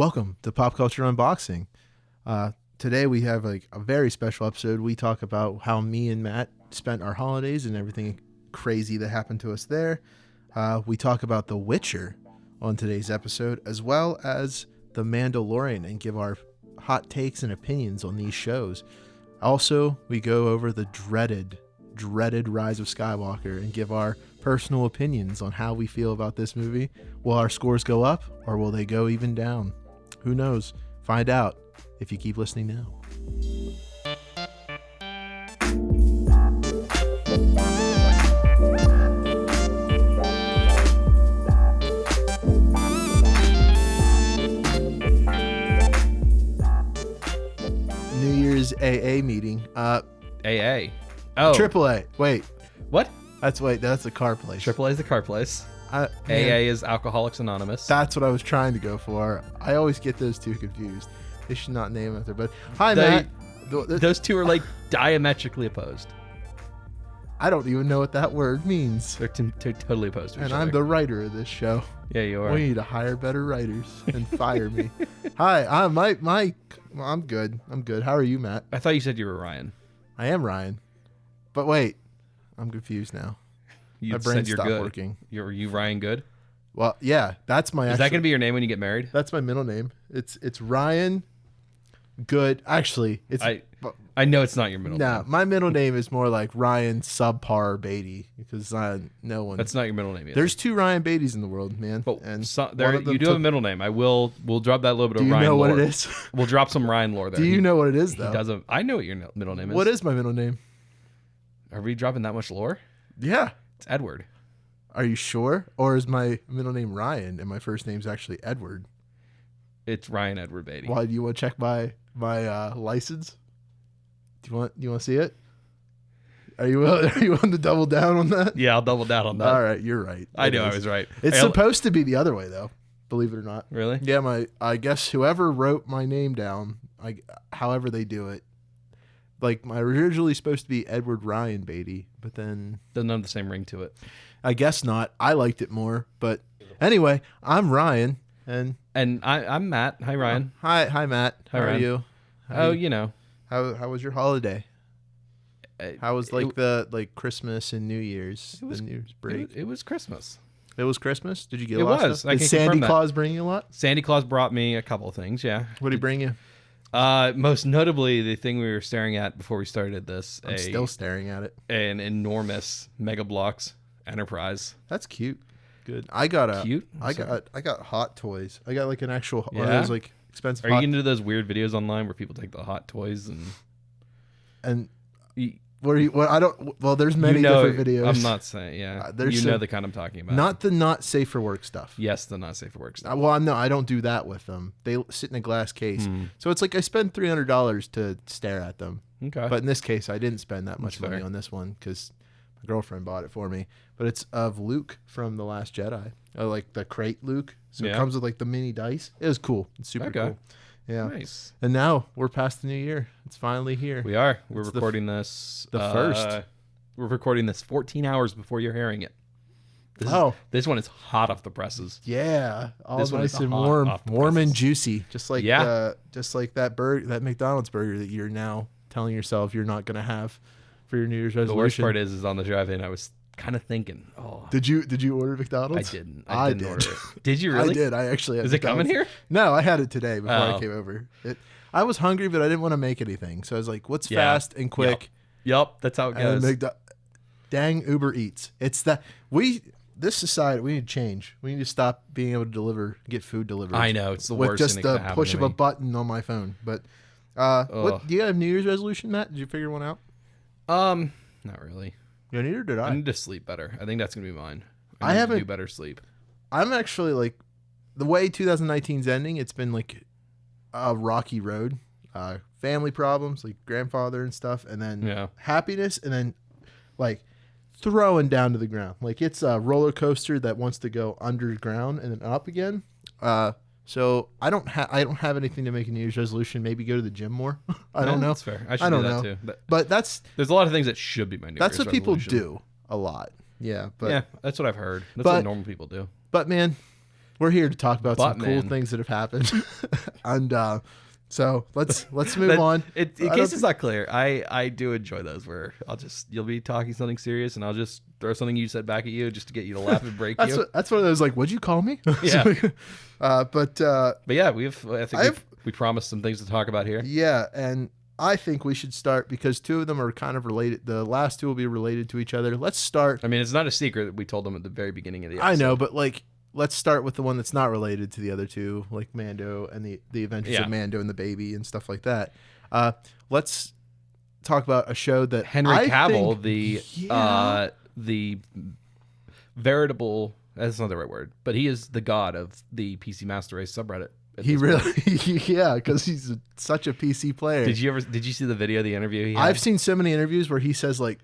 Welcome to Pop Culture Unboxing. Today we have a very special episode. We talk about how me and Matt spent our holidays and everything crazy that happened to us there. We talk about The Witcher on today's episode, as well as The Mandalorian, and give our hot takes and opinions on these shows. Also, we go over the dreaded Rise of Skywalker and give our personal opinions on how we feel about this movie. Will our scores go up or will they go even down? Who knows? Find out if you keep listening now. New Year's AA meeting. AA. Oh. AAA. Wait. What? That's a car place. AAA is the car place. Man, AA is Alcoholics Anonymous. That's what I was trying to go for. I always get those two confused. They should not name it there. But hi, Matt. Those two are like diametrically opposed. I don't even know what that word means. They're totally opposed to each And other. I'm the writer of this show. Yeah, you are. We need to hire better writers and fire me. Hi, I'm Mike. Well, I'm good. How are you, Matt? I thought you said you were Ryan. I am Ryan. But wait, I'm confused now. You My brain said you're stopped good. working. Are you Ryan Good? Well, yeah, that's my. Is that going to be your name when you get married? That's my middle name. It's Ryan Good. Actually, it's. I know it's not your middle Nah, name. my middle name is more like Ryan Subpar Beatty because no one. That's not your middle name either. There's two Ryan Beattys in the world, man. But and you do have a middle name. We'll drop that little bit Do of you Ryan know lore. what it is? We'll drop some Ryan lore there. Do you know what it is though? He doesn't. I know what your middle name is. What is my middle name? Are we dropping that much lore? Yeah. It's Edward. Are you sure? Or is my middle name Ryan and my first name's actually Edward? It's Ryan Edward Beatty. Why do you want to check my license? Do you want to see it? Are you willing to double down on that? Yeah, I'll double down on that. All right, you're right. I know I was right. It's supposed to be the other way though. Believe it or not. Really? Yeah, I guess whoever wrote my name down, however they do it, like my originally supposed to be Edward Ryan Beatty, but then Doesn't have the same ring to it. I guess not. I liked it more, but anyway, I'm Ryan, and I'm Matt. Hi, Ryan. Hi Matt. Hi, How are Ryan. you? How was your holiday? How was the Christmas and New Year's? The New Year's break. It was Christmas. It was Christmas. Did you get a It lot of was. stuff? I Did can Sandy confirm that. Claus bring you a lot? Sandy Claus brought me a couple of things. Yeah. What did he bring you? Most notably, the thing we were staring at before we started this. I'm still staring at it. An enormous Mega Bloks Enterprise. That's cute. Good. I got Cute? I got Hot Toys. I got like an actual one of Yeah? those expensive. Are you into those weird videos online where people take the hot toys and you, what are you? What I don't. Well, there's many different videos. I'm not saying. Yeah, there's know the kind I'm talking about. Not the not safe for work stuff. Yes, the not safe for work stuff. Well, no, I don't do that with them. They sit in a glass case, so it's like I spend $300 to stare at them. Okay, But in this case, I didn't spend that much That's money fair. on this one because my girlfriend bought it for me. But it's of Luke from The Last Jedi, like the crate Luke. So it comes with like the mini dice. It was cool. It's super cool. Yeah. Nice. And now we're past the new year. It's finally here. We are. We're It's recording this. the first. We're recording this 14 hours before you're hearing it. This one is hot off the presses. Yeah, all This one nice is and hot warm, off the warm and presses. juicy, just like that that McDonald's burger that you're now telling yourself you're not gonna have for your New Year's resolution. The worst part is on the drive-in, I was kind of thinking, Did you order McDonald's? I didn't. I didn't order it. Did you I really? did. I actually had Is it coming McDonald's. here? No, I had it today before I Oh. came over. I was hungry, but I didn't want to make anything, so I was like, "What's Yeah. fast and quick?" Yep, that's how it And goes. dang Uber Eats. It's that this society, we need to change. We need to stop being able to get food delivered. I know, it's the with worst just thing that the can happen push to of a me. button on my phone. But what do you have New Year's resolution, Matt? Did you figure one out? Not really. Yeah, neither did I I. need to sleep better. I think that's gonna be mine. I need haven't- to do better sleep. I'm actually like the way 2019's ending. It's been like a rocky road. Family problems, like grandfather and stuff, and then happiness, and then like throwing down to the ground. Like it's a roller coaster that wants to go underground and then up again. So I don't have anything to make a New Year's resolution. Maybe go to the gym more. I don't know. That's fair. I should don't do that know. too. But there's a lot of things that should be my New Year's that's what people resolution. do a lot. Yeah, but yeah, that's what I've heard. That's but- what normal people do. But man, we're here to talk about some cool Buttman. things that have happened. And so let's move on. In case it's not clear, I do enjoy those where you'll be talking something serious and I'll just throw something you said back at you just to get you to laugh and break you. That's one of those like, what'd you call me? Yeah. But yeah, we promised some things to talk about here. Yeah, and I think we should start because two of them are kind of related. The last two will be related to each other. Let's start. I mean, it's not a secret that we told them at the very beginning of the episode. I know, but like, let's start with the one that's not related to the other two, like Mando and the Adventures of Mando and the Baby and stuff like that. Let's talk about a show that Henry Cavill, the veritable. That's not the right word, but he is the god of the PC Master Race subreddit. He really, yeah, because he's such a PC player. Did you see the video, the interview he had? I've seen so many interviews where he says like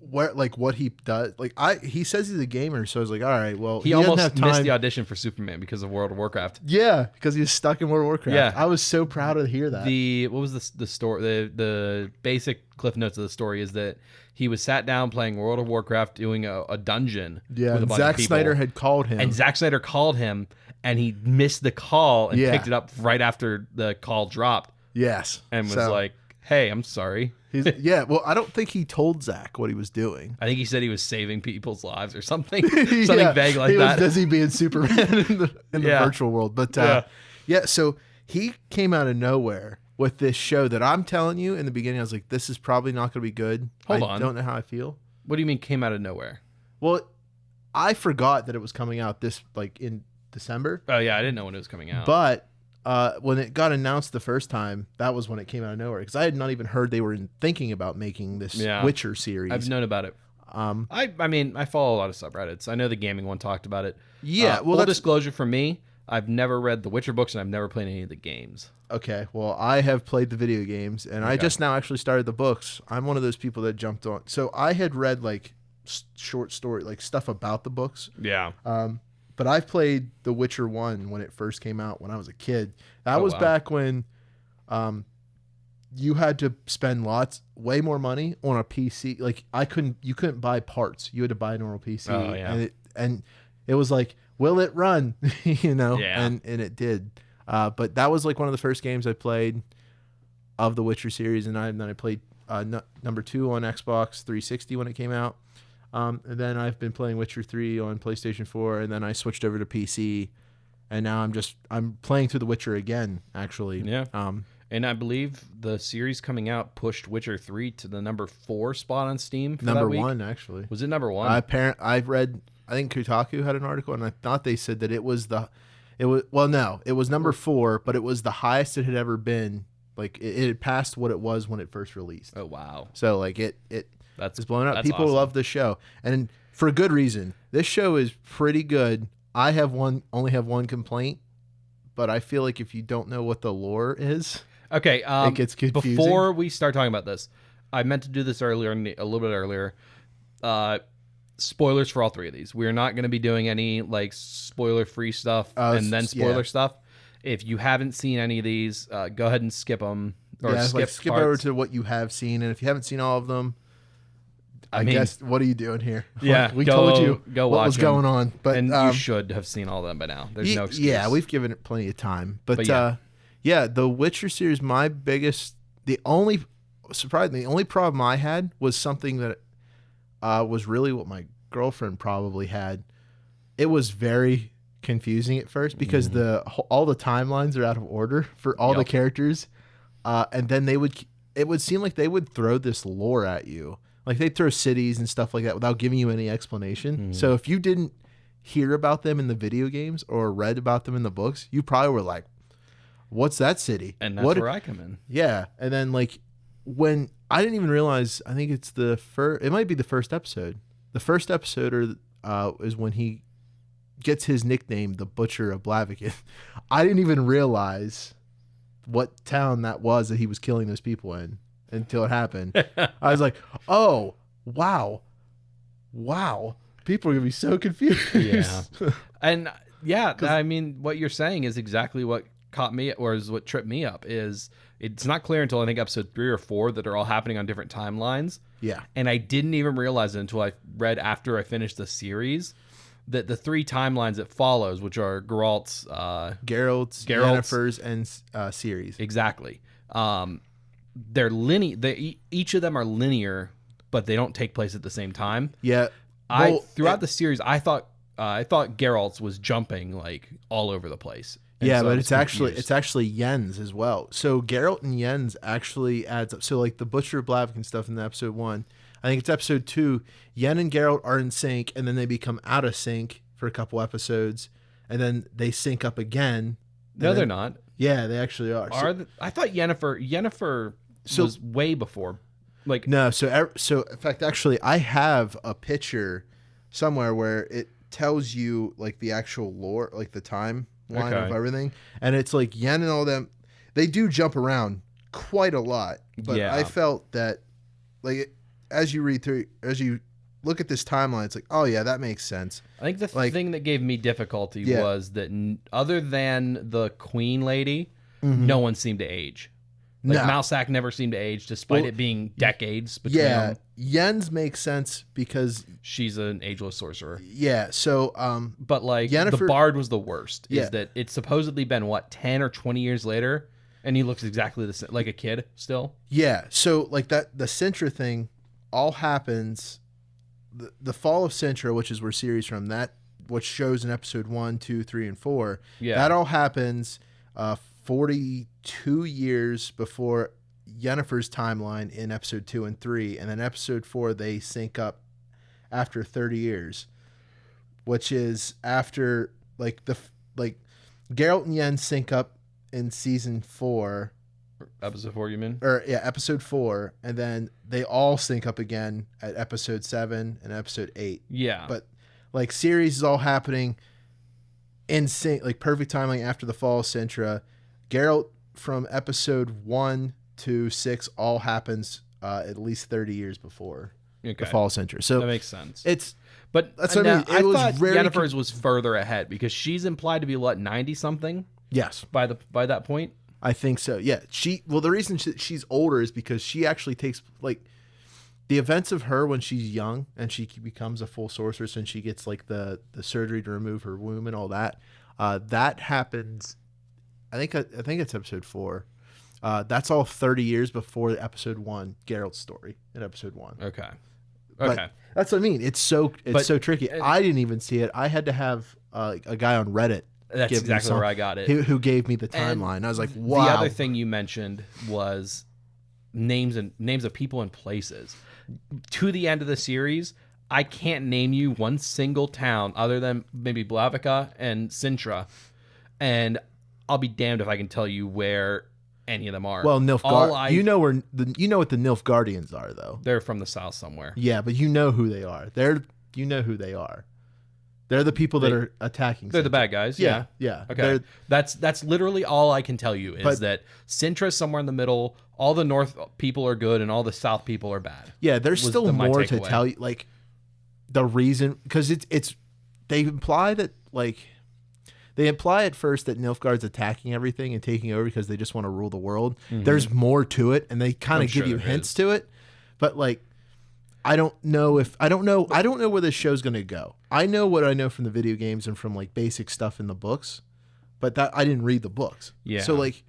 what he does. Like he says he's a gamer, so I was like, all right, well, he almost missed the audition for Superman because of World of Warcraft. Yeah, because he was stuck in World of Warcraft. Yeah, I was so proud to hear that. What was the story? The basic cliff notes of the story is that he was sat down playing World of Warcraft, doing a dungeon. Yeah, with a bunch Zack of people. Snyder had called him, and Zack Snyder called him, and he missed the call and picked it up right after the call dropped. Yes, and was like, "Hey, I'm sorry." Well, I don't think he told Zach what he was doing. I think he said he was saving people's lives or something, something vague like that. He was busy being Superman in the virtual world. But so he came out of nowhere with this show that I'm telling you in the beginning. I was like, this is probably not going to be good. Hold on. I don't know how I feel. What do you mean came out of nowhere? Well, I forgot that it was coming out in December. Oh yeah, I didn't know when it was coming out. But when it got announced the first time, that was when it came out of nowhere because I had not even heard they were thinking about making this Witcher series. I've known about it. I mean, I follow a lot of subreddits. I know the gaming one talked about it. Yeah. Full disclosure for me, I've never read the Witcher books and I've never played any of the games. Okay. Well, I have played the video games and I just now actually started the books. I'm one of those people that jumped on. So I had read like short story, like stuff about the books. Yeah. But I've played The Witcher 1 when it first came out when I was a kid. That was back when you had to spend way more money on a PC. Like you couldn't buy parts. You had to buy a normal PC. Oh, yeah. And it was like, will it run? Yeah. And it did. But that was like one of the first games I played of the Witcher series. And then I played number 2 on Xbox 360 when it came out. And then I've been playing Witcher 3 on PlayStation 4, and then I switched over to PC, and now I'm playing through The Witcher again, actually. Yeah. And I believe the series coming out pushed Witcher 3 to the number 4 spot on Steam for number that week. 1, actually. Was it number 1? I've read, I think Kotaku had an article, and I thought they said that it was number 4, but it was the highest it had ever been. Like it had passed what it was when it first released. Oh wow! So like it's blown up. People awesome. love the show, and for a good reason. This show is pretty good. I only have one complaint, but I feel like if you don't know what the lore is, okay, it gets confusing. Before we start talking about this, I meant to do this a little bit earlier. Spoilers for all 3 of these. We're not going to be doing any like spoiler-free stuff and then spoiler stuff. If you haven't seen any of these, go ahead and skip them. Or skip over to what you have seen, and if you haven't seen all of them, I guess what are you doing here? Yeah, we told you what was going on, but you should have seen all of them by now. There's no excuse. Yeah, we've given it plenty of time, but the Witcher series. The only problem I had was something that was really what my girlfriend probably had. It was very confusing at first because all the timelines are out of order for all the characters, and then it would seem like they would throw this lore at you, like they'd throw cities and stuff like that without giving you any explanation. So if you didn't hear about them in the video games or read about them in the books, you probably were like, what's that city? And that's where I come in. Yeah. And then like when I didn't even realize, I think it's it might be the first episode. The first episode is when he gets his nickname, the Butcher of Blaviken. I didn't even realize what town that was that he was killing those people in until it happened. I was like, oh, wow. People are going to be so confused. Yeah. And I mean, what you're saying is exactly what caught me, or is what tripped me up, is it's not clear until I think episode 3 or 4 that are all happening on different timelines. Yeah. And I didn't even realize it until I read after I finished the series that the 3 timelines it follows, which are Geralt's, Yennefer's, and Ciri's. Exactly. They're linear. Each of them are linear, but they don't take place at the same time. Yeah. Throughout the series, I thought Geralt's was jumping like all over the place. And yeah, so but it's actually Yen's as well. So Geralt and Yen's actually adds up. So like the Butcher of Blaviken stuff in episode 1, I think it's episode 2. Yen and Geralt are in sync, and then they become out of sync for a couple episodes, and then they sync up again. No, they're not. Yeah, they actually are. I thought Yennefer was way before. Like no, so in fact, actually, I have a picture somewhere where it tells you like the actual lore, like the timeline of everything, and it's like Yen and all them. They do jump around quite a lot, but I felt that like as you look at this timeline, it's like, oh yeah, that makes sense. I think the thing that gave me difficulty was that other than the Queen Lady, no one seemed to age. Like Mousak never seemed to age, despite it being decades between them. Yen's makes sense because she's an ageless sorcerer. Yeah, so but like Yennefer, the Bard was the worst. Is that it's supposedly been 10 or 20 years later, and he looks exactly the same, like a kid still. Yeah, so like that the Sintra thing all happens. The fall of Sintra, which is where Ciri's from, that which shows in episode 1, 2, 3, and 4. Yeah, that all happens 42 years before Yennefer's timeline in episode 2 and 3, and then episode 4 they sync up after 30 years, which is after Geralt and Yen sync up in season 4. Episode 4, you mean? Or yeah, episode 4, and then they all sync up again at episode 7 and episode 8. Yeah, but like series is all happening in sync, like perfect timing after the fall of Sintra. Geralt from episode 1 to 6 all happens at least 30 years before the fall of Sintra. So that makes sense. But that's what I mean. I thought Yennefer's was further ahead because she's implied to be 90 something. Yes, by that point. I think so. Yeah, the reason she's older is because she actually takes like the events of her when she's young and she becomes a full sorceress and she gets like the surgery to remove her womb and all that. That happens. I think it's episode 4. That's all 30 years before episode 1, Geralt's story in episode 1. Okay. But that's what I mean. It's so tricky. I didn't even see it. I had to have a guy on Reddit. That's exactly where I got it. Who gave me the timeline. And I was like, wow. The other thing you mentioned was names of people and places. To the end of the series, I can't name you one single town other than maybe Blaviken and Sintra, and I'll be damned if I can tell you where any of them are. Well, Nilfgaard. You know what the Nilfgaardians are, though. They're from the south somewhere. Yeah, but you know who they are. You know who they are. They're the people that are attacking. They're the bad guys. Yeah. Okay. That's literally all I can tell you is that Sintra's somewhere in the middle. All the north people are good, and all the south people are bad. Yeah, there's still more to tell you. Like the reason, because it's they imply that they imply at first that Nilfgaard's attacking everything and taking over because they just want to rule the world. Mm-hmm. There's more to it, and they kind of give you hints to it, but like. I don't know where this show's going to go. I know what I know from the video games and from like basic stuff in the books, but that I didn't read the books. Yeah. So like,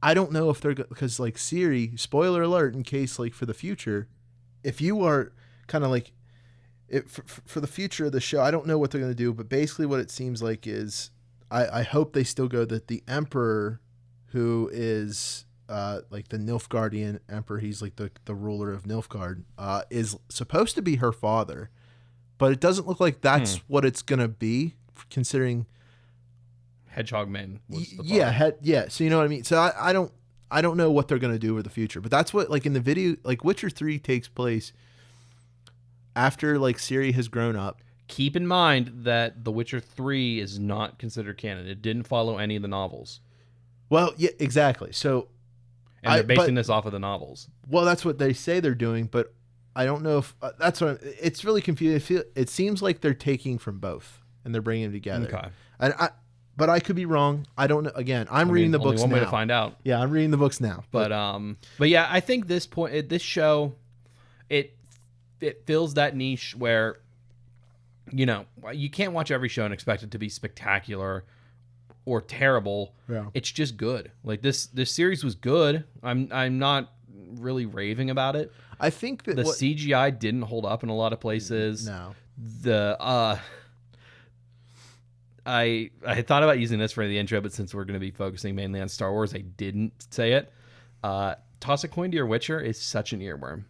I don't know if they're because like Ciri, spoiler alert, in case like for the future, if you are kind of like, for the future of the show, I don't know what they're going to do, but basically what it seems like is I hope they still go that the Emperor, who is like the Nilfgaardian Emperor, he's like the ruler of Nilfgaard, is supposed to be her father, but it doesn't look like that's what it's gonna be, considering Hedgehog Man was the father. Yeah. So you know what I mean. So I don't know what they're gonna do with the future, but that's what like in the video, like Witcher 3 takes place after like Ciri has grown up. Keep in mind that The Witcher 3 is not considered canon. It didn't follow any of the novels. Well, yeah, exactly. So. And they're basing this off of the novels. Well, that's what they say they're doing, but I don't know if that's what it's really confusing. It seems like they're taking from both and they're bringing them together. Okay. But I could be wrong. I don't know. Again, I'm reading the books now. One way to find out. Yeah, I'm reading the books now. But yeah, I think this show, it fills that niche where you know, you can't watch every show and expect it to be spectacular or terrible. Yeah. It's just good. Like this series was good. I'm not really raving about it. I think that The CGI didn't hold up in a lot of places. No. I thought about using this for the intro, but since we're going to be focusing mainly on Star Wars, I didn't say it. Toss a Coin to Your Witcher is such an earworm.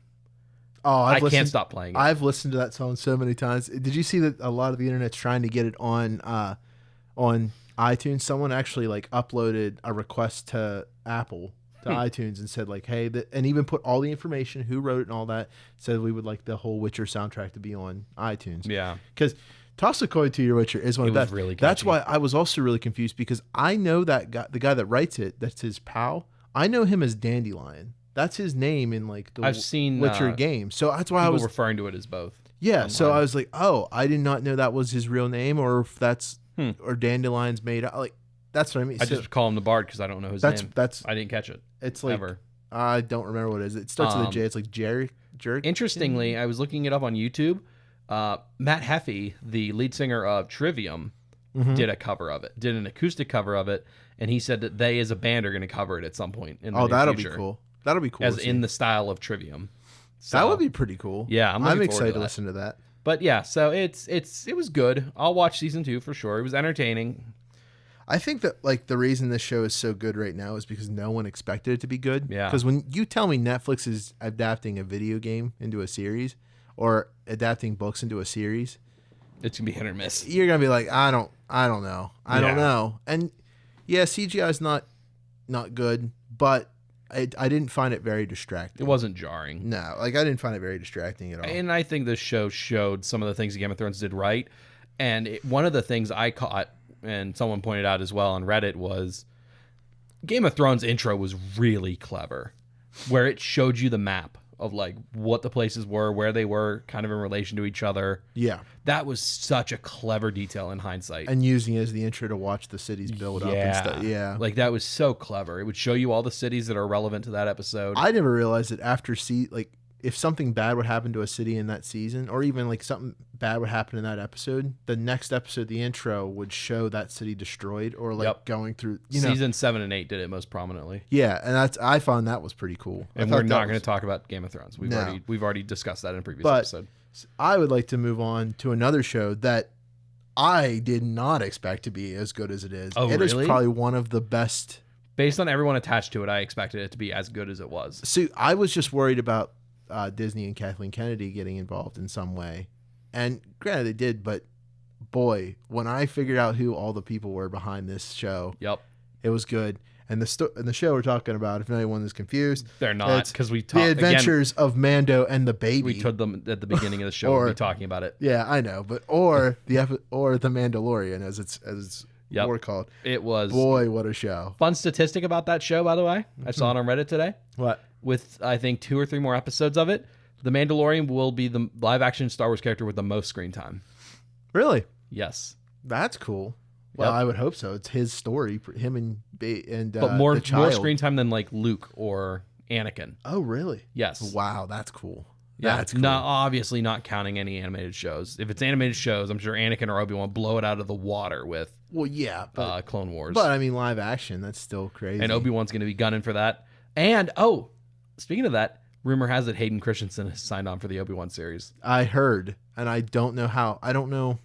Oh, I can't stop playing it. I've listened to that song so many times. Did you see that a lot of the internet's trying to get it on iTunes? Someone actually like uploaded a request to Apple to iTunes and said like, hey, and even put all the information, who wrote it and all that, said we would like the whole Witcher soundtrack to be on iTunes. Yeah. Because Toss a Coin to Your Witcher is one of the best. Really catchy. That's why I was also really confused, because I know that guy, the guy that writes it, that's his pal. I know him as Dandelion. That's his name in like the I've seen Witcher game. So that's why I was referring to it as both. Yeah. online. So I was like, oh, I did not know that was his real name, or if that's or Dandelion's made up. Like that's what I mean. I just call him the Bard because I don't know his name. I didn't catch it. It's like ever. I don't remember what it is. It starts with a J. It's like Jerry. Interestingly, I was looking it up on YouTube. Matt Heffey, the lead singer of Trivium, did a cover of it. Did an acoustic cover of it, and he said that they as a band are going to cover it at some point in the near that'll future. be cool. That'll be cool. As in the style of Trivium. So, that would be pretty cool. Yeah, I'm excited to listen to that. But yeah, so it was good. I'll watch season 2 for sure. It was entertaining. I think that like the reason this show is so good right now is because no one expected it to be good. Yeah. Because when you tell me Netflix is adapting a video game into a series or adapting books into a series, it's gonna be hit or miss. You're gonna be like, I don't know. I don't know. And yeah, CGI is not good, but I didn't find it very distracting. It wasn't jarring. No, like I didn't find it very distracting at all. And I think this show showed some of the things Game of Thrones did right. And one of the things I caught, and someone pointed out as well on Reddit, was Game of Thrones intro was really clever, where it showed you the map of like what the places were, where they were kind of in relation to each other. Yeah. That was such a clever detail in hindsight. And using it as the intro to watch the cities build up and stuff. Yeah. Like that was so clever. It would show you all the cities that are relevant to that episode. I never realized that after if something bad would happen to a city in that season, or even like something bad would happen in that episode, the next episode, the intro would show that city destroyed or like going through. Season 7 and 8 did it most prominently. Yeah, and I found that was pretty cool. And we're not going to talk about Game of Thrones. We've already discussed that in a previous episode. I would like to move on to another show that I did not expect to be as good as it is. Oh, it really? is probably one of the best. Based on everyone attached to it, I expected it to be as good as it was. So I was just worried about Disney and Kathleen Kennedy getting involved in some way. And granted, they did, but boy, when I figured out who all the people were behind this show, it was good. And the show we're talking about, if anyone is confused, they're not, because we talked The Adventures of Mando and the Baby. We told them at the beginning of the show we'll be talking about it. Yeah, I know, but or the Mandalorian as it's more called. It was, boy, what a show. Fun statistic about that show, by the way. I saw it on Reddit today. What? With I think 2 or 3 more episodes of it, the Mandalorian will be the live action Star Wars character with the most screen time. Really? Yes. That's cool. Well, I would hope so. It's his story, him and but more screen time than like Luke or Anakin. Oh, really? Yes. Wow, that's cool. Yeah, that's cool. Obviously not counting any animated shows. If it's animated shows, I'm sure Anakin or Obi-Wan blow it out of the water with Clone Wars. But I mean, live action, that's still crazy. And Obi-Wan's going to be gunning for that. And speaking of that, rumor has it Hayden Christensen has signed on for the Obi-Wan series. I heard, and I don't know how. I don't know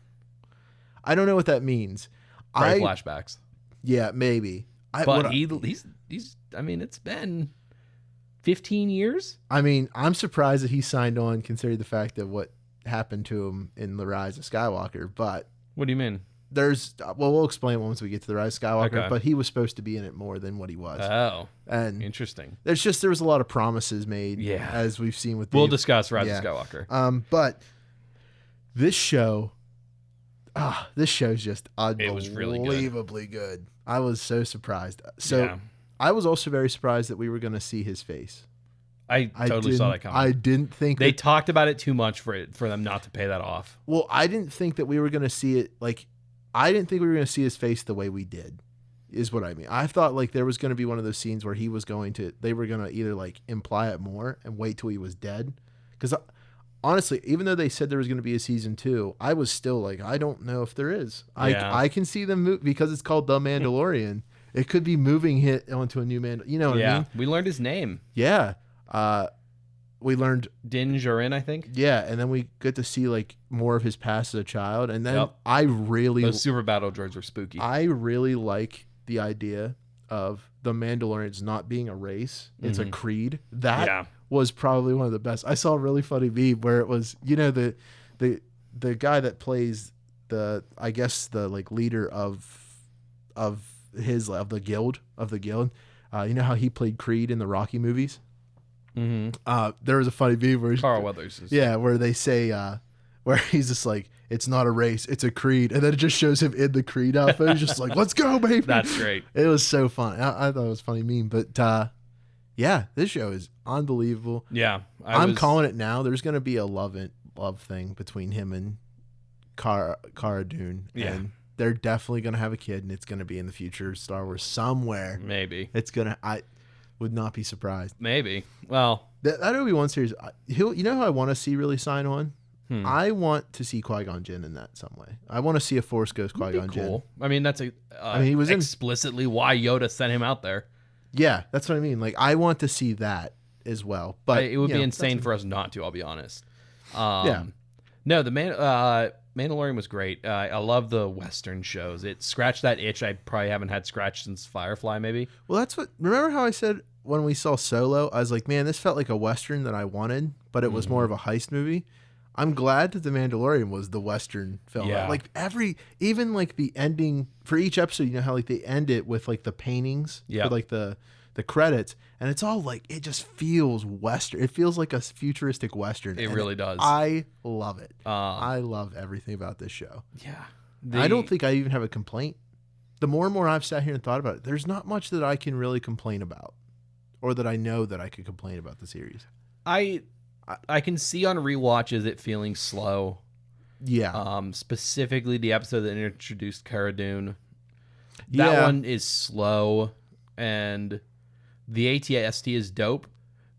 what that means. Flashbacks. Yeah, maybe. But he's. I mean, it's been 15 years. I mean, I'm surprised that he signed on, considering the fact that what happened to him in The Rise of Skywalker. But what do you mean? We'll explain once we get to The Rise of Skywalker. Okay. But he was supposed to be in it more than what he was. Oh, and interesting. There was a lot of promises made. Yeah, as we've seen with. We'll discuss Rise of Skywalker. But this show. This show's just unbelievably good. I was so surprised. I was also very surprised that we were going to see his face. I totally saw that coming. I didn't think they talked about it too much for them not to pay that off. Well, I didn't think that we were going to see it. I didn't think we were going to see his face the way we did, is what I mean. I thought there was going to be one of those scenes where they were going to either imply it more and wait till he was dead. Because honestly, even though they said there was going to be a season 2, I was still like, I don't know if there is. Yeah. I can see them move because it's called The Mandalorian. It could be moving it onto a new You know what I mean? We learned his name. Yeah. We learned Din Djarin, I think. Yeah, and then we get to see like more of his past as a child, and then Yep. those super battle droids were spooky. I really like the idea of the Mandalorians not being a race; it's a creed. That was probably one of the best. I saw a really funny meme where it was, the guy that plays the like leader of the guild. You know how he played Creed in the Rocky movies. There was a funny meme where Carl Weathers. Where they say where he's just like, it's not a race, it's a creed, and then it just shows him in the Creed outfit. He's just like, let's go, baby. That's great. It was so fun. I thought it was a funny meme, but this show is unbelievable. Yeah, I'm calling it now. There's gonna be a love thing between him and Cara Dune. Yeah. And they're definitely gonna have a kid, and it's gonna be in the future of Star Wars somewhere. Maybe I would not be surprised. Maybe. Well, that Obi-Wan series, you know who I want to see really sign on? I want to see Qui-Gon Jinn in that some way. I want to see a Force Ghost Qui-Gon Jinn. Cool. I mean, that's he was explicitly why Yoda sent him out there. Yeah, that's what I mean. Like, I want to see that as well. But it would be insane for us not to, I'll be honest. Yeah. No, the Mandalorian was great. I love the Western shows. It scratched that itch I probably haven't had scratched since Firefly, maybe. Well, remember how I said when we saw Solo, I was like, man, this felt like a Western that I wanted, but it was more of a heist movie. I'm glad that The Mandalorian was the Western film. Yeah. Like even like the ending for each episode, you know how like they end it with like the paintings for like the credits, and it's all like, it just feels Western. It feels like a futuristic Western. It really does. I love it. I love everything about this show. Yeah. I don't think I even have a complaint. The more and more I've sat here and thought about it, there's not much that I can really complain about, or that I know that I could complain about the series. I can see on rewatches it feeling slow. Yeah. Specifically the episode that introduced Cara Dune. That one is slow, and the ATST is dope.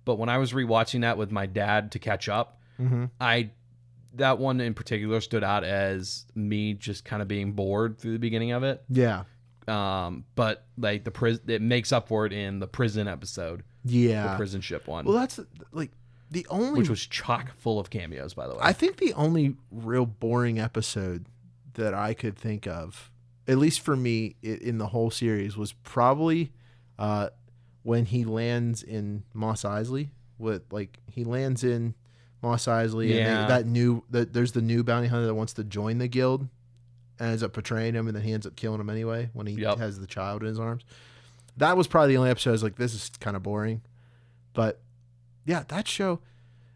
But when I was rewatching that with my dad to catch up, that one in particular stood out as me just kind of being bored through the beginning of it. Yeah. But like it makes up for it in the prison episode. Yeah. The prison ship one. Well, that's like which was chock full of cameos, by the way. I think the only real boring episode that I could think of, at least for me in the whole series, was probably when he lands in Mos Eisley. And there's the new bounty hunter that wants to join the guild and ends up betraying him, and then he ends up killing him anyway when he has the child in his arms. That was probably the only episode I was like, this is kind of boring. But yeah, that show,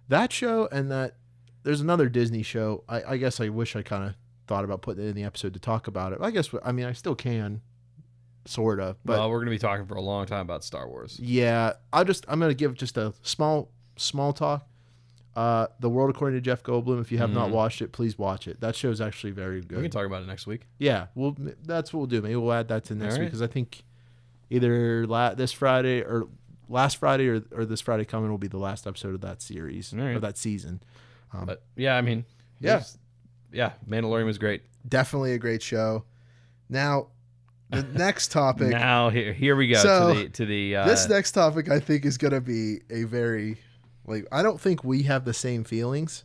and that there's another Disney show. I guess I wish I kind of thought about putting it in the episode to talk about it. I still can, sort of. But we're going to be talking for a long time about Star Wars. Yeah, I'm going to give just a small talk. The World According to Jeff Goldblum. If you have not watched it, please watch it. That show is actually very good. We can talk about it next week. Yeah, that's what we'll do. Maybe we'll add that to next week, because I think either this Friday or last Friday or this Friday coming will be the last episode of that series or that season. But yeah, I mean, Mandalorian was great. Definitely a great show. Now, the next topic. Now here we go to the this next topic I think is going to be a very I don't think we have the same feelings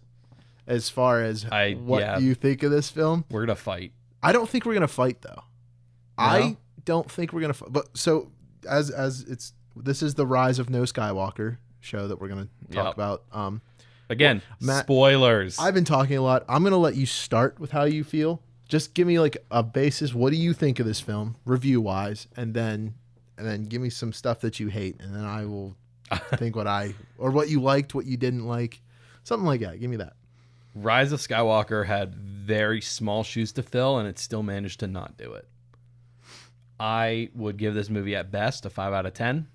as far as what you think of this film. We're going to fight. I don't think we're going to fight though. No? I don't think we're going to fight. But so this is the Rise of No Skywalker show that we're going to talk about. Again, Matt, spoilers. I've been talking a lot. I'm going to let you start with how you feel. Just give me like a basis. What do you think of this film, review wise, and then give me some stuff that you hate, and then I will think what you liked, what you didn't like, something like that. Give me that. Rise of Skywalker had very small shoes to fill, and it still managed to not do it. I would give this movie at best a 5 out of 10.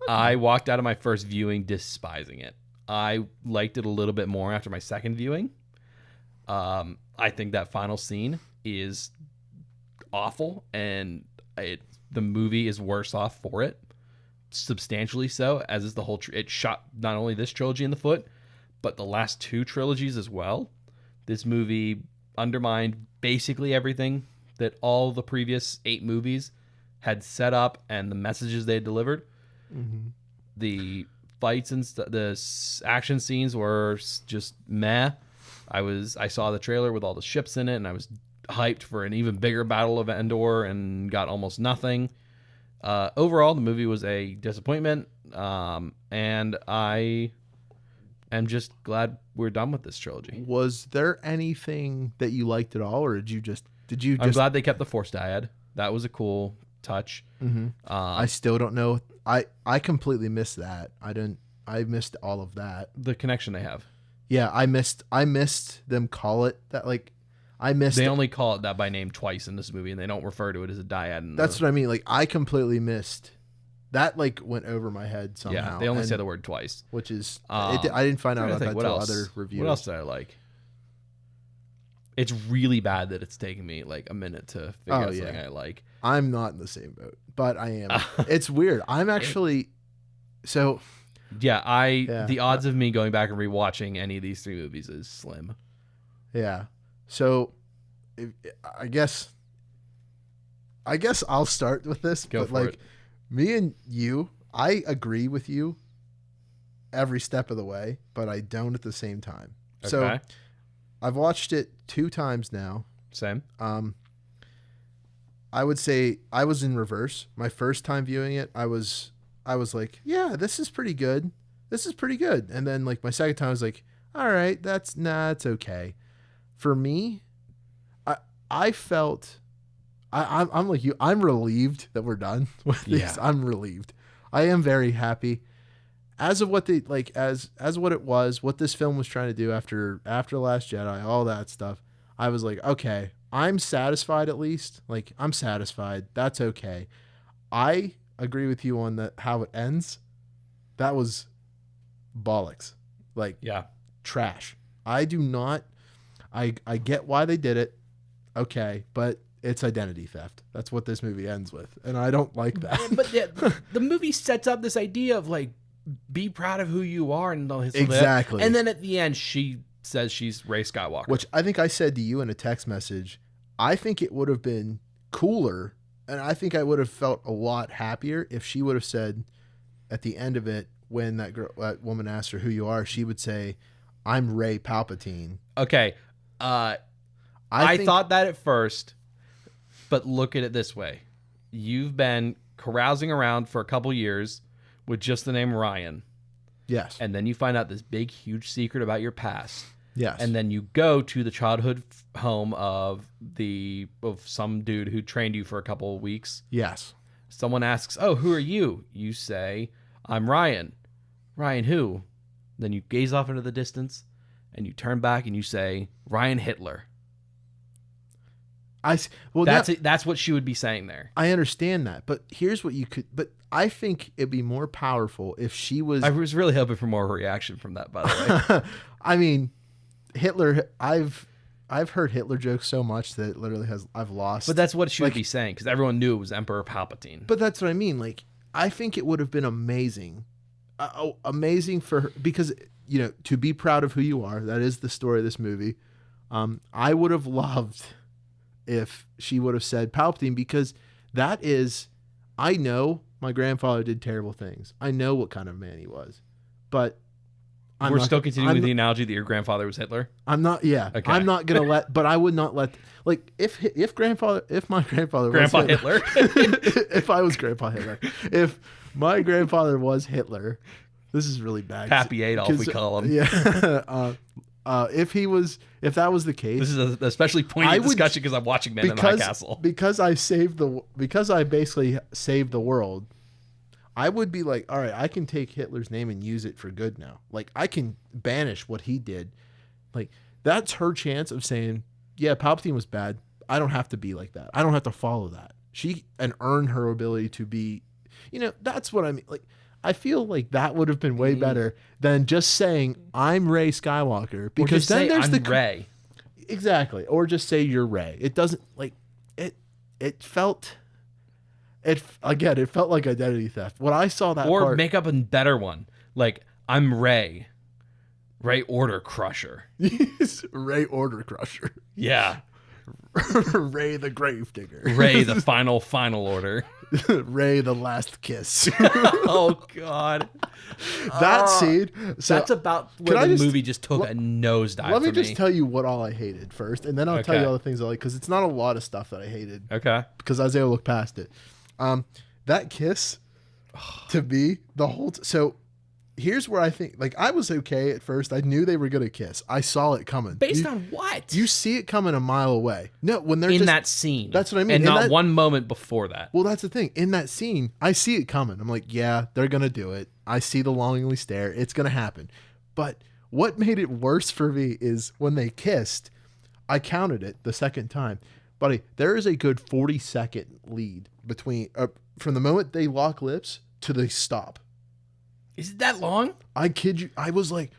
Okay. I walked out of my first viewing despising it. I liked it a little bit more after my second viewing. I think that final scene is awful, and the movie is worse off for it, substantially so, as is the whole. It shot not only this trilogy in the foot, but the last 2 trilogies as well. This movie undermined basically everything that all the previous 8 movies had set up and the messages they had delivered. Mm-hmm. The fights and the action scenes were just meh. I saw the trailer with all the ships in it, and I was hyped for an even bigger Battle of Endor and got almost nothing. Overall, the movie was a disappointment, and I am just glad we're done with this trilogy. Was there anything that you liked at all, or did you just? I'm glad they kept the Force dyad. That was a cool touch. Mm-hmm. I still don't know. I completely missed that. I missed all of that. The connection they have. Yeah, I missed them call it that. Like, They only call it that by name twice in this movie, and they don't refer to it as a dyad. That's what I mean. Like, I completely missed that. Like, went over my head somehow. Yeah, they only say the word twice, which is I didn't find out about that until other reviews. What else did I like? It's really bad that it's taking me like a minute to figure out something I like. I'm not in the same boat, but I am. It's weird. I'm actually so. Yeah, the odds of me going back and rewatching any of these 3 movies is slim. Yeah. So, I guess I'll start with this. Go for it. Me and you, I agree with you every step of the way, but I don't at the same time. Okay. So, I've watched it 2 times now. Same. I would say I was in reverse. My first time viewing it, I was like, yeah, this is pretty good. This is pretty good. And then like my second time I was like, all right, it's okay. For me, I felt I'm like you. I'm relieved that we're done with these. Yeah. I'm relieved. I am very happy. As of what they like, as what it was, what this film was trying to do after Last Jedi, all that stuff. I was like, okay, I'm satisfied at least. Like, I'm satisfied. That's okay. I agree with you on how it ends. That was bollocks. Like, yeah, trash. I do not. I get why they did it. Okay, but it's identity theft. That's what this movie ends with, and I don't like that. But the movie sets up this idea of like, be proud of who you are and all his exactly. And then at the end, she says she's Rey Skywalker, which I think I said to you in a text message. I think it would have been cooler, and I think I would have felt a lot happier if she would have said at the end of it, when that woman asked her who you are, she would say, "I'm Rey Palpatine." Okay, I thought that at first, but look at it this way: you've been carousing around for a couple years with just the name Ryan. Yes. And then you find out this big, huge secret about your past. Yes. And then you go to the childhood home of some dude who trained you for a couple of weeks. Yes. Someone asks, "Oh, who are you?" You say, "I'm Ryan." Ryan who? Then you gaze off into the distance and you turn back and you say, "Ryan Hitler." That's what she would be saying there. I understand that, but here's what you could. But I think it'd be more powerful if she was. I was really hoping for more reaction from that, by the way. I mean, Hitler. I've heard Hitler jokes so much that it literally I've lost. But that's what she would be saying, because everyone knew it was Emperor Palpatine. But that's what I mean. Like, I think it would have been amazing, amazing for her, because to be proud of who you are. That is the story of this movie. I would have loved if she would have said Palpatine, because that is, I know my grandfather did terrible things. I know what kind of man he was, but we're still continuing with the analogy that your grandfather was Hitler. I'm not. Yeah, okay. I'm not gonna but I would not let, like, if my grandfather Grandpa was Hitler, if I was Grandpa Hitler, if my grandfather was Hitler, this is really bad. Pappy Adolf, we call him. Yeah. If that was the case, this is an especially poignant discussion because I'm watching Men in the High Castle. Because I basically saved the world, I would be like, all right, I can take Hitler's name and use it for good now. Like, I can banish what he did. Like, that's her chance of saying, yeah, Palpatine was bad. I don't have to be like that. I don't have to follow that. And earn her ability to be, that's what I mean. Like, I feel like that would have been way better than just saying I'm Rey Skywalker, because then there's I'm Rey. Exactly. Or just say you're Rey. It doesn't, like, it felt like identity theft. When I saw that or make up a better one. Like, I'm Rey. Ray Order Crusher. Ray Order Crusher. Yeah. Ray the Gravedigger. Ray the final order. Ray the Last Kiss. Oh God. That scene. So That's about where the movie just took a nosedive. let me for just tell you what all I hated first, and then I'll tell you all the things I like, because it's not a lot of stuff that I hated. Okay. Because I was able to look past it. That kiss, to me, the whole so here's where I think, like, I was okay at first. I knew they were gonna kiss. I saw it coming. Based on what? You see it coming a mile away. No, when they're in that scene. That's what I mean. And not one moment before that. Well, that's the thing. In that scene, I see it coming. I'm like, yeah, they're gonna do it. I see the longingly stare. It's gonna happen. But what made it worse for me is when they kissed, I counted it the second time. Buddy, there is a good 40-second lead between from the moment they lock lips to they stop. Is it that long? I kid you. I was like,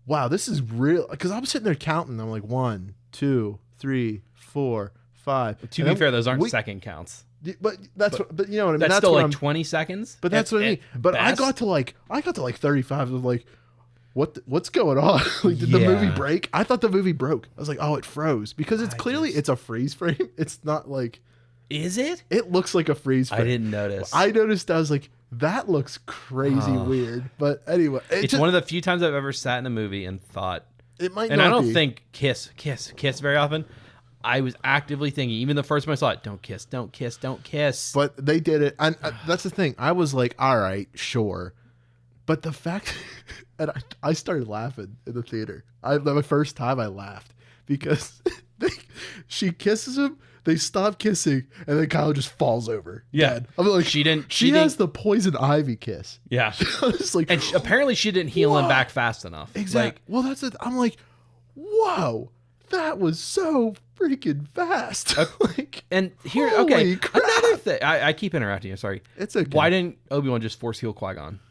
wow, this is real. Because I was sitting there counting. I'm like, 1, 2, 3, 4, 5. To be fair, those aren't second counts. But but you know what I mean. That's still what like 20 seconds. But that's what I mean. But best. I got to like 35. I was like, what's going on? Like, did the movie break? I thought the movie broke. I was like, oh, it froze, because it's it's a freeze frame. It's not like. Is it? It looks like a freeze frame. I didn't notice. I noticed. I was like, that looks crazy weird. But anyway, it's one of the few times I've ever sat in a movie and thought it might. And not I don't be. think kiss very often. I was actively thinking, even the first time I saw it, don't kiss. But they did it, and that's the thing. I was like, all right, sure. But the fact, and I started laughing in the theater. The first time I laughed because she kisses him. They stop kissing, and then Kyle just falls over. Yeah, dead. I'm like, she has the poison ivy kiss. Yeah, it's like, and apparently she didn't heal him back fast enough. Exactly. Like, well, that's it. I'm like, whoa, that was so freaking fast. Like, and here, crap. Another thing. I keep interrupting you. Sorry. It's okay. Why didn't Obi-Wan just force heal Qui-Gon?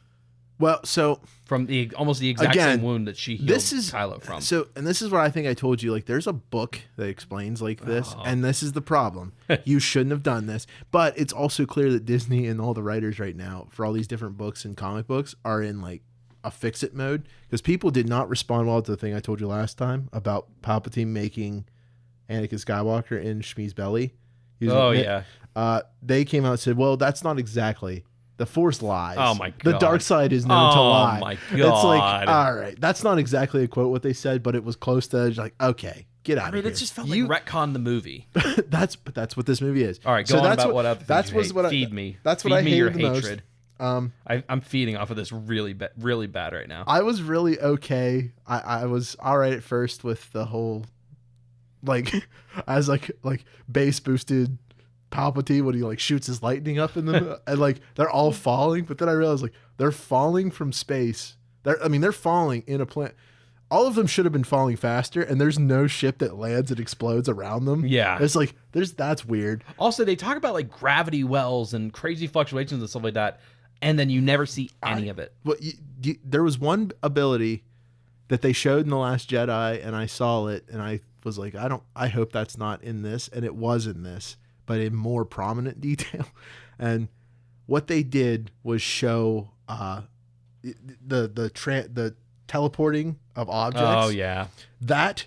Well, so from almost the exact same wound that she healed Kylo from. So, and this is what I think I told you. Like, there's a book that explains like this, and this is the problem. You shouldn't have done this, but it's also clear that Disney and all the writers right now for all these different books and comic books are in like a fix-it mode, because people did not respond well to the thing I told you last time about Palpatine making Anakin Skywalker in Shmi's belly. They came out and said, well, that's not exactly. The Force lies. Oh my god. The dark side is known to lie. Oh my god. It's like, all right, that's not exactly a quote what they said, but it was close to like, okay, get out of here. It just felt like retcon the movie. That's what this movie is. All right, go on about what other things you hate. Feed me. That's what I hated your the hatred. Most. I'm feeding off of this really bad right now. I was really okay. I was all right at first with the whole, like, as like bass boosted Palpatine when he like shoots his lightning up in them, and like they're all falling. But then I realized like they're falling from space. They're falling in a planet. All of them should have been falling faster, and there's no ship that lands and explodes around them. Yeah, it's like that's weird. Also, they talk about like gravity wells and crazy fluctuations and stuff like that, and then you never see any of it. Well, there was one ability that they showed in The Last Jedi, and I saw it, and I was like, I hope that's not in this, and it was in this, but in more prominent detail. And what they did was show the teleporting of objects. Oh yeah, that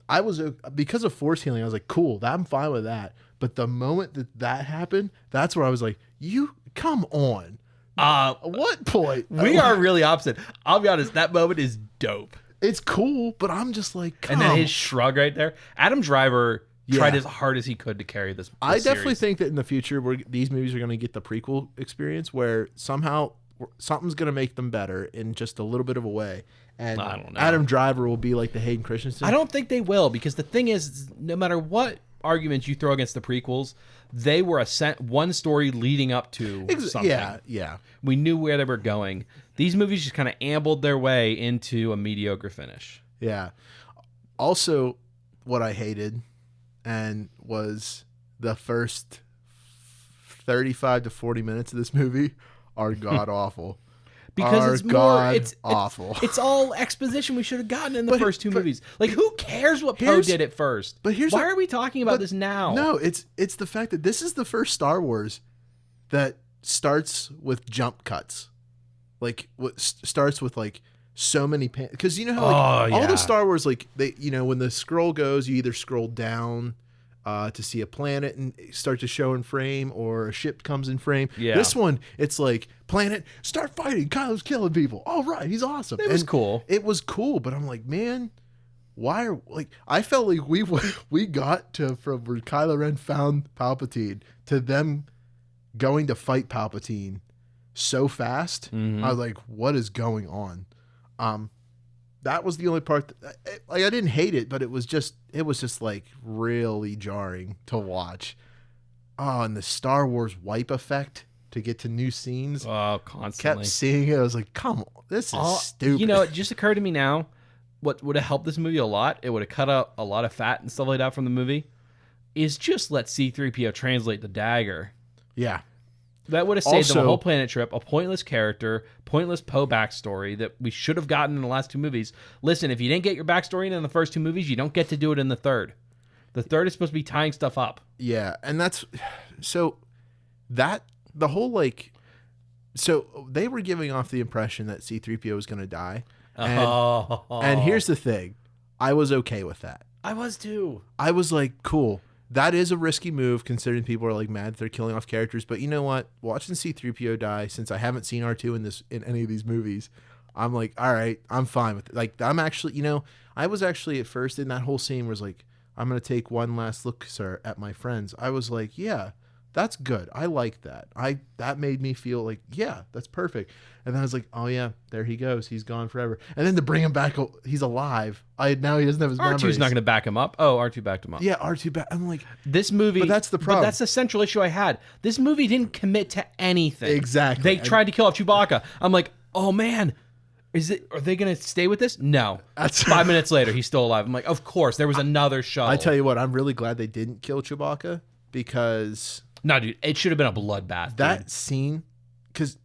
I was because of force healing. I was like, cool, I'm fine with that. But the moment that happened, that's where I was like, you come on. What point? We are really opposite. I'll be honest, that moment is dope. It's cool, but I'm just like, and then his shrug right there. Adam Driver tried as hard as he could to carry this. I definitely think that in the future, these movies are going to get the prequel experience, where somehow something's going to make them better in just a little bit of a way. And I don't know. Adam Driver will be like the Hayden Christensen. I don't think they will, because the thing is, no matter what arguments you throw against the prequels, they were one story leading up to something. Yeah. We knew where they were going. These movies just kind of ambled their way into a mediocre finish. Yeah. Also, what I hated and was the first 35 to 40 minutes of this movie are god awful. Because it's awful. It's all exposition we should have gotten in the first two movies. Like, who cares what Poe did at first? But why are we talking about this now? No, it's the fact that this is the first Star Wars that starts with jump cuts. Like, what starts with like so many because you know how all the Star Wars, like they, you know, when the scroll goes, you either scroll down to see a planet and start to show in frame, or a ship comes in frame. This one, it's like planet, start fighting, Kylo's killing people. All right, he's awesome. It was cool. It was cool, but I'm like, man, why are, like, I felt like we got to, from where Kylo Ren found Palpatine to them going to fight Palpatine so fast. I was like, what is going on? That was the only part that, like, I didn't hate it, but it was just like really jarring to watch. Oh, and the Star Wars wipe effect to get to new scenes. Oh, constantly. Kept seeing it. I was like, come on, this is stupid. You know, it just occurred to me now, what would have helped this movie a lot, it would have cut out a lot of fat and stuff like that from the movie, is just let C-3PO translate the dagger. Yeah. That would have saved them a whole planet trip, a pointless character, pointless Poe backstory that we should have gotten in the last two movies. Listen, if you didn't get your backstory in the first two movies, you don't get to do it in the third. The third is supposed to be tying stuff up. Yeah, and that's... So, that... The whole, like... So, they were giving off the impression that C-3PO was going to die. And here's the thing. I was okay with that. I was too. I was like, cool. That is a risky move, considering people are like mad that they're killing off characters. But you know what? Watching C-3PO die, since I haven't seen R2 in any of these movies, I'm like, all right, I'm fine with it. Like, I'm actually, you know, I was actually at first in that whole scene was like, I'm going to take one last look, sir, at my friends. I was like, yeah, that's good. I like that. That made me feel like, yeah, that's perfect. And then I was like, oh yeah, there he goes. He's gone forever. And then to bring him back, he's alive. Now he doesn't have his memories. R2's not going to back him up. Oh, R2 backed him up. Yeah, R2 back. I'm like, this movie. But that's the problem. But that's the central issue I had. This movie didn't commit to anything. Exactly. They tried to kill off Chewbacca. I'm like, oh man, are they going to stay with this? No. That's 5 minutes later, he's still alive. I'm like, of course, there was another shuttle. I tell you what, I'm really glad they didn't kill Chewbacca, because... No, dude, it should have been a bloodbath. That scene, because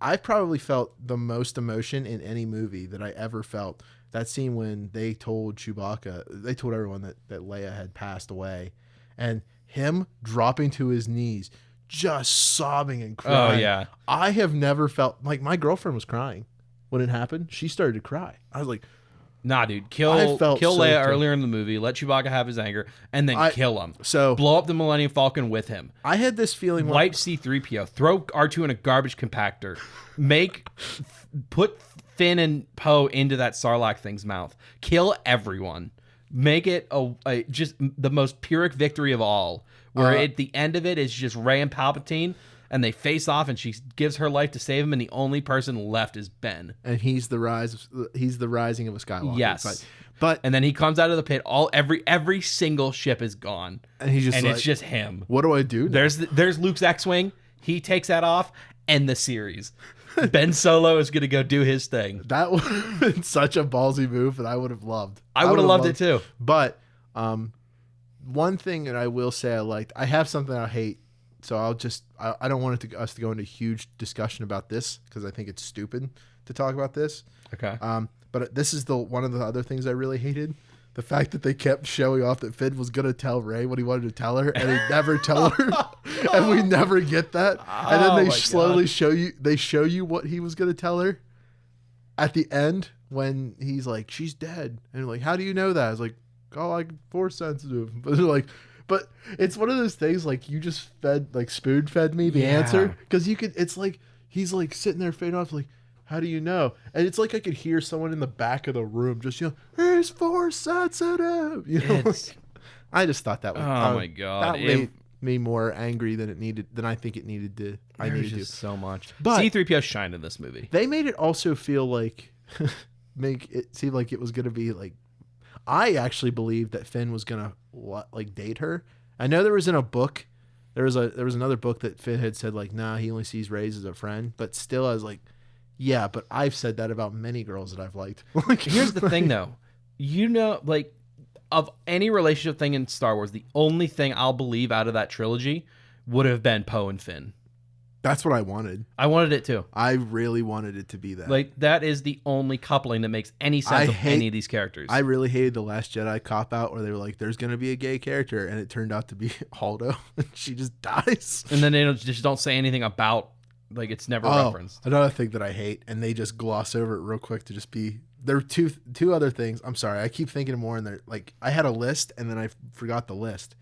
I probably felt the most emotion in any movie that I ever felt. That scene when they told Chewbacca, they told everyone that Leia had passed away, and him dropping to his knees, just sobbing and crying. Oh, yeah. I have never felt, like, my girlfriend was crying when it happened. She started to cry. I was like, nah, dude, kill Leia earlier in the movie, let Chewbacca have his anger, and then kill him. So blow up the Millennium Falcon with him. I had this feeling. Wipe C-3PO. Throw R2 in a garbage compactor. Put Finn and Poe into that Sarlacc thing's mouth. Kill everyone. Make it just the most Pyrrhic victory of all, where at the end of it is just Rey and Palpatine, and they face off, and she gives her life to save him, and the only person left is Ben. And he's the rising of a Skywalker. Yes. And then he comes out of the pit. Every single ship is gone, and he's just it's just him. What do I do now? There's Luke's X-wing. He takes that off, and the series. Ben Solo is gonna go do his thing. That would have been such a ballsy move that I would have loved. I would have loved it too. But one thing that I will say I liked. I have something I hate. So I don't want us to go into a huge discussion about this, because I think it's stupid to talk about this. Okay. But this is one of the other things I really hated. The fact that they kept showing off that Finn was going to tell Rey what he wanted to tell her, and he never tell her. And we never get that. And then they slowly show you what he was going to tell her at the end, when he's like, she's dead. And you're like, how do you know that? I was like, oh, I'm Force sensitive. But they're like, but it's one of those things, like, you just spoon fed me the answer, because it's like he's like sitting there fading off, like, how do you know? And it's like I could hear someone in the back of the room just he's Force sensitive. You know, I just thought that was my god, that made me more angry than I think it needed to. I needed to so much. But C-3PO shined in this movie. They made it also feel like make it seem like it was going to be like. I actually believed that Finn was gonna date her. I know there was in a book, there was another book that Finn had said like, nah, he only sees Rey as a friend. But still, I was like, yeah, but I've said that about many girls that I've liked. Here's the thing, though, like, of any relationship thing in Star Wars, the only thing I'll believe out of that trilogy would have been Poe and Finn. That's what I wanted. I wanted it too. I really wanted it to be that. Like, that is the only coupling that makes any sense of any of these characters. I really hated the Last Jedi cop out where they were like, there's going to be a gay character, and it turned out to be Holdo, and she just dies. And then they just don't say anything about Like it's never referenced. Another thing that I hate, and they just gloss over it real quick to just be. There are two other things. I'm sorry, I keep thinking of more, and they're like I had a list, and then I forgot the list.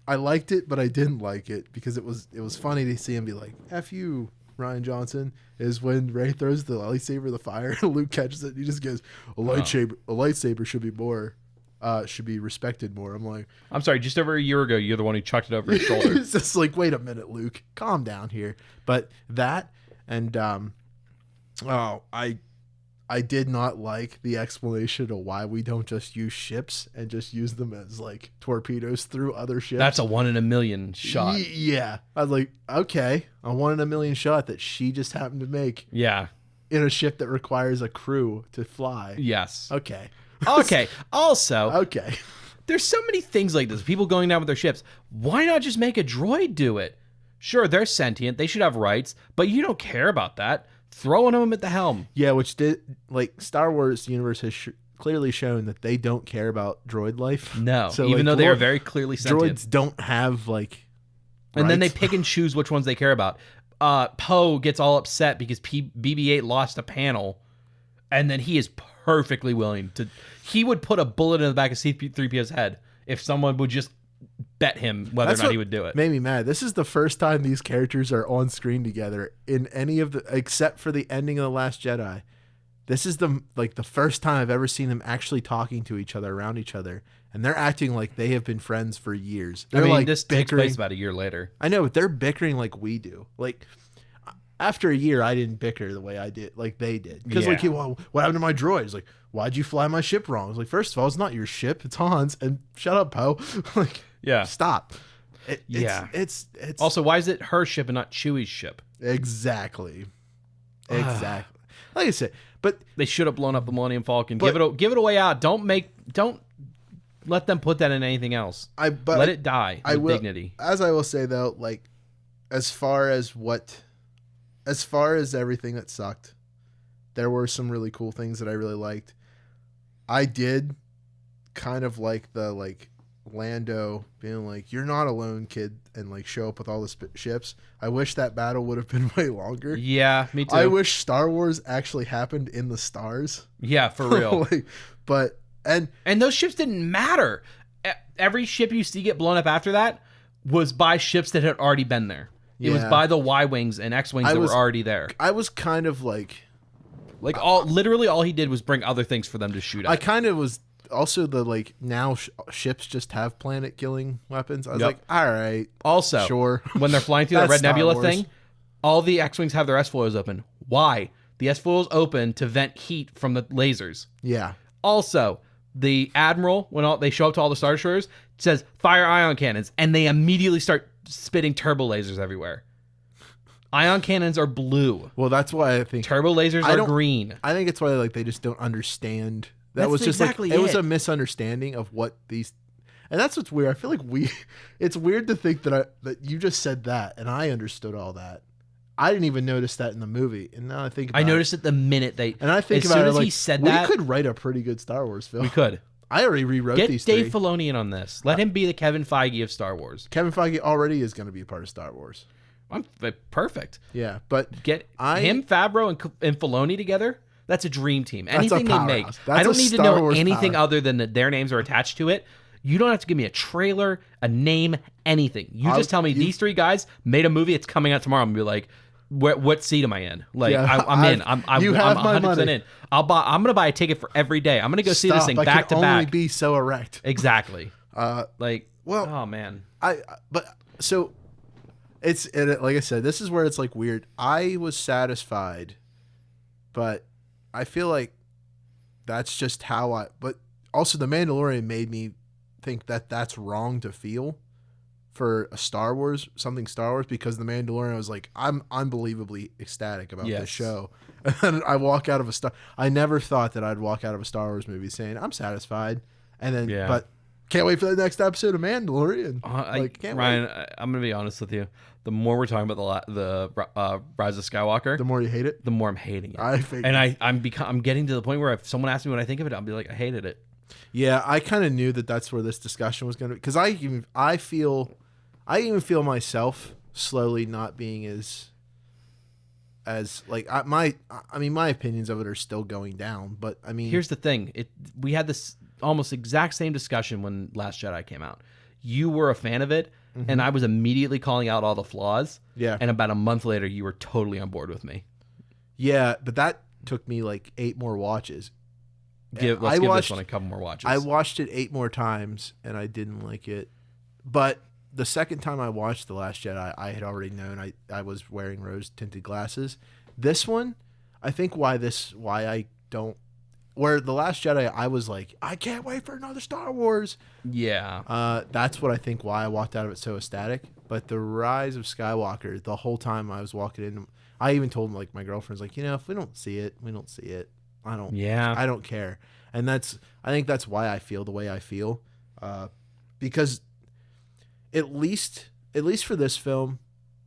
I liked it, but I didn't like it because it was funny to see him be like, "F you, Ryan Johnson," is when Ray throws the lightsaber in the fire and Luke catches it and he just goes, a lightsaber should be respected more. I'm like, I'm sorry, just over a year ago, you're the one who chucked it over his shoulder. It's just like, wait a minute, Luke, calm down here. But that and I did not like the explanation of why we don't just use ships and just use them as like torpedoes through other ships. That's a 1 in a million shot. Yeah. I was like, okay, a 1 in a million shot that she just happened to make. Yeah. In a ship that requires a crew to fly. Yes. Okay. Okay. Also, okay. There's so many things like this. People going down with their ships. Why not just make a droid do it? Sure, they're sentient. They should have rights, but you don't care about that. Throwing them at the helm. Yeah, which did like Star Wars universe has clearly shown that they don't care about droid life. No, so, even like, though they are very clearly sentient. Droids don't have like. And then they pick and choose which ones they care about. Poe gets all upset because BB-8 lost a panel, and then he is perfectly willing to. He would put a bullet in the back of C-3PO's head if someone would just bet him whether or not he would do it. Made me mad. This is the first time these characters are on screen together in any of the, except for the ending of The Last Jedi. This is the first time I've ever seen them actually talking to each other, around each other, and they're acting like they have been friends for years. They're like this takes place about a year later. I know, but they're bickering like we do. Like after a year, I didn't bicker the way I did, like they did. Because like, well, what happened to my droids? Like, why'd you fly my ship wrong? I was like, first of all, it's not your ship, it's Han's, and shut up, Poe. Like, yeah, stop. It's also, why is it her ship and not Chewie's ship? Exactly. Like I said, but they should have blown up the Millennium Falcon. Give it a way out. Don't let them put that in anything else. Let it die with dignity. As I will say though, like as far as everything that sucked, there were some really cool things that I really liked. I did kind of like the Lando being like, "You're not alone, kid," and like show up with all the ships. I wish that battle would have been way longer. Yeah, me too. I wish Star Wars actually happened in the stars. Yeah, for real. And those ships didn't matter. Every ship you see get blown up after that was by ships that had already been there. It was by the Y-wings and X-wings that were already there. I was kind of literally all he did was bring other things for them to shoot at. I kind of was also the now ships just have planet killing weapons. I was like, all right. Also, sure. When they're flying through that Red Nebula thing, all the X-wings have their S-foils open. Why? The S-foils open to vent heat from the lasers. Yeah. Also, the Admiral, when they show up to all the Star Destroyers, says, "Fire ion cannons," and they immediately start spitting turbo lasers everywhere. Ion cannons are blue. Well, that's why I think turbo lasers are green. I think it's why they just don't understand. That's was just exactly it was a misunderstanding of what these, and that's what's weird. I feel like it's weird to think that you just said that and I understood all that. I didn't even notice that in the movie, and now I think about noticed it the minute they. And I think as about soon it as like, he said that, we could write a pretty good Star Wars film. We could. I already rewrote these. Get Dave Filoni in on this. Let him be the Kevin Feige of Star Wars. Kevin Feige already is going to be a part of Star Wars. Perfect. Yeah, but get him, Favreau, and Filoni together. That's a dream team. Anything they make, I don't need to know anything other than that their names are attached to it. You don't have to give me a trailer, a name, anything. You just tell me these three guys made a movie. It's coming out tomorrow. I'm gonna be like, what seat am I in? Like, I'm in. I'm 100% in. I'm gonna buy a ticket for every day. I'm gonna go see this thing back to back. Only be so erect. Exactly. Oh man. Like I said, this is where it's like weird. I was satisfied, but I feel like that's just how but also The Mandalorian made me think that that's wrong to feel for a Star Wars, because The Mandalorian was like, I'm unbelievably ecstatic about this show. And then I walk out of I never thought that I'd walk out of a Star Wars movie saying I'm satisfied. And then, but can't wait for the next episode of Mandalorian. Ryan, I'm going to be honest with you. The more we're talking about the Rise of Skywalker, the more you hate it, the more I'm hating it. I'm getting to the point where if someone asks me what I think of it, I'll be like, I hated it. Yeah, I kind of knew that's where this discussion was going to be, because I even feel myself slowly not being as like my opinions of it are still going down. But I mean, here's the thing: we had this almost exact same discussion when Last Jedi came out. You were a fan of it, and I was immediately calling out all the flaws. Yeah. And about a month later, you were totally on board with me. Yeah, but that took me like 8 more watches. Let's give this one a couple more watches. I watched it 8 more times, and I didn't like it. But the second time I watched The Last Jedi, I had already known I was wearing rose-tinted glasses. This one, I think where The Last Jedi, I was like, I can't wait for another Star Wars. Yeah. That's what I think why I walked out of it so ecstatic. But The Rise of Skywalker, the whole time I was walking in, I even told like my girlfriend's like, if we don't see it, we don't see it. I don't care. And I think that's why I feel the way I feel. Because at least for this film,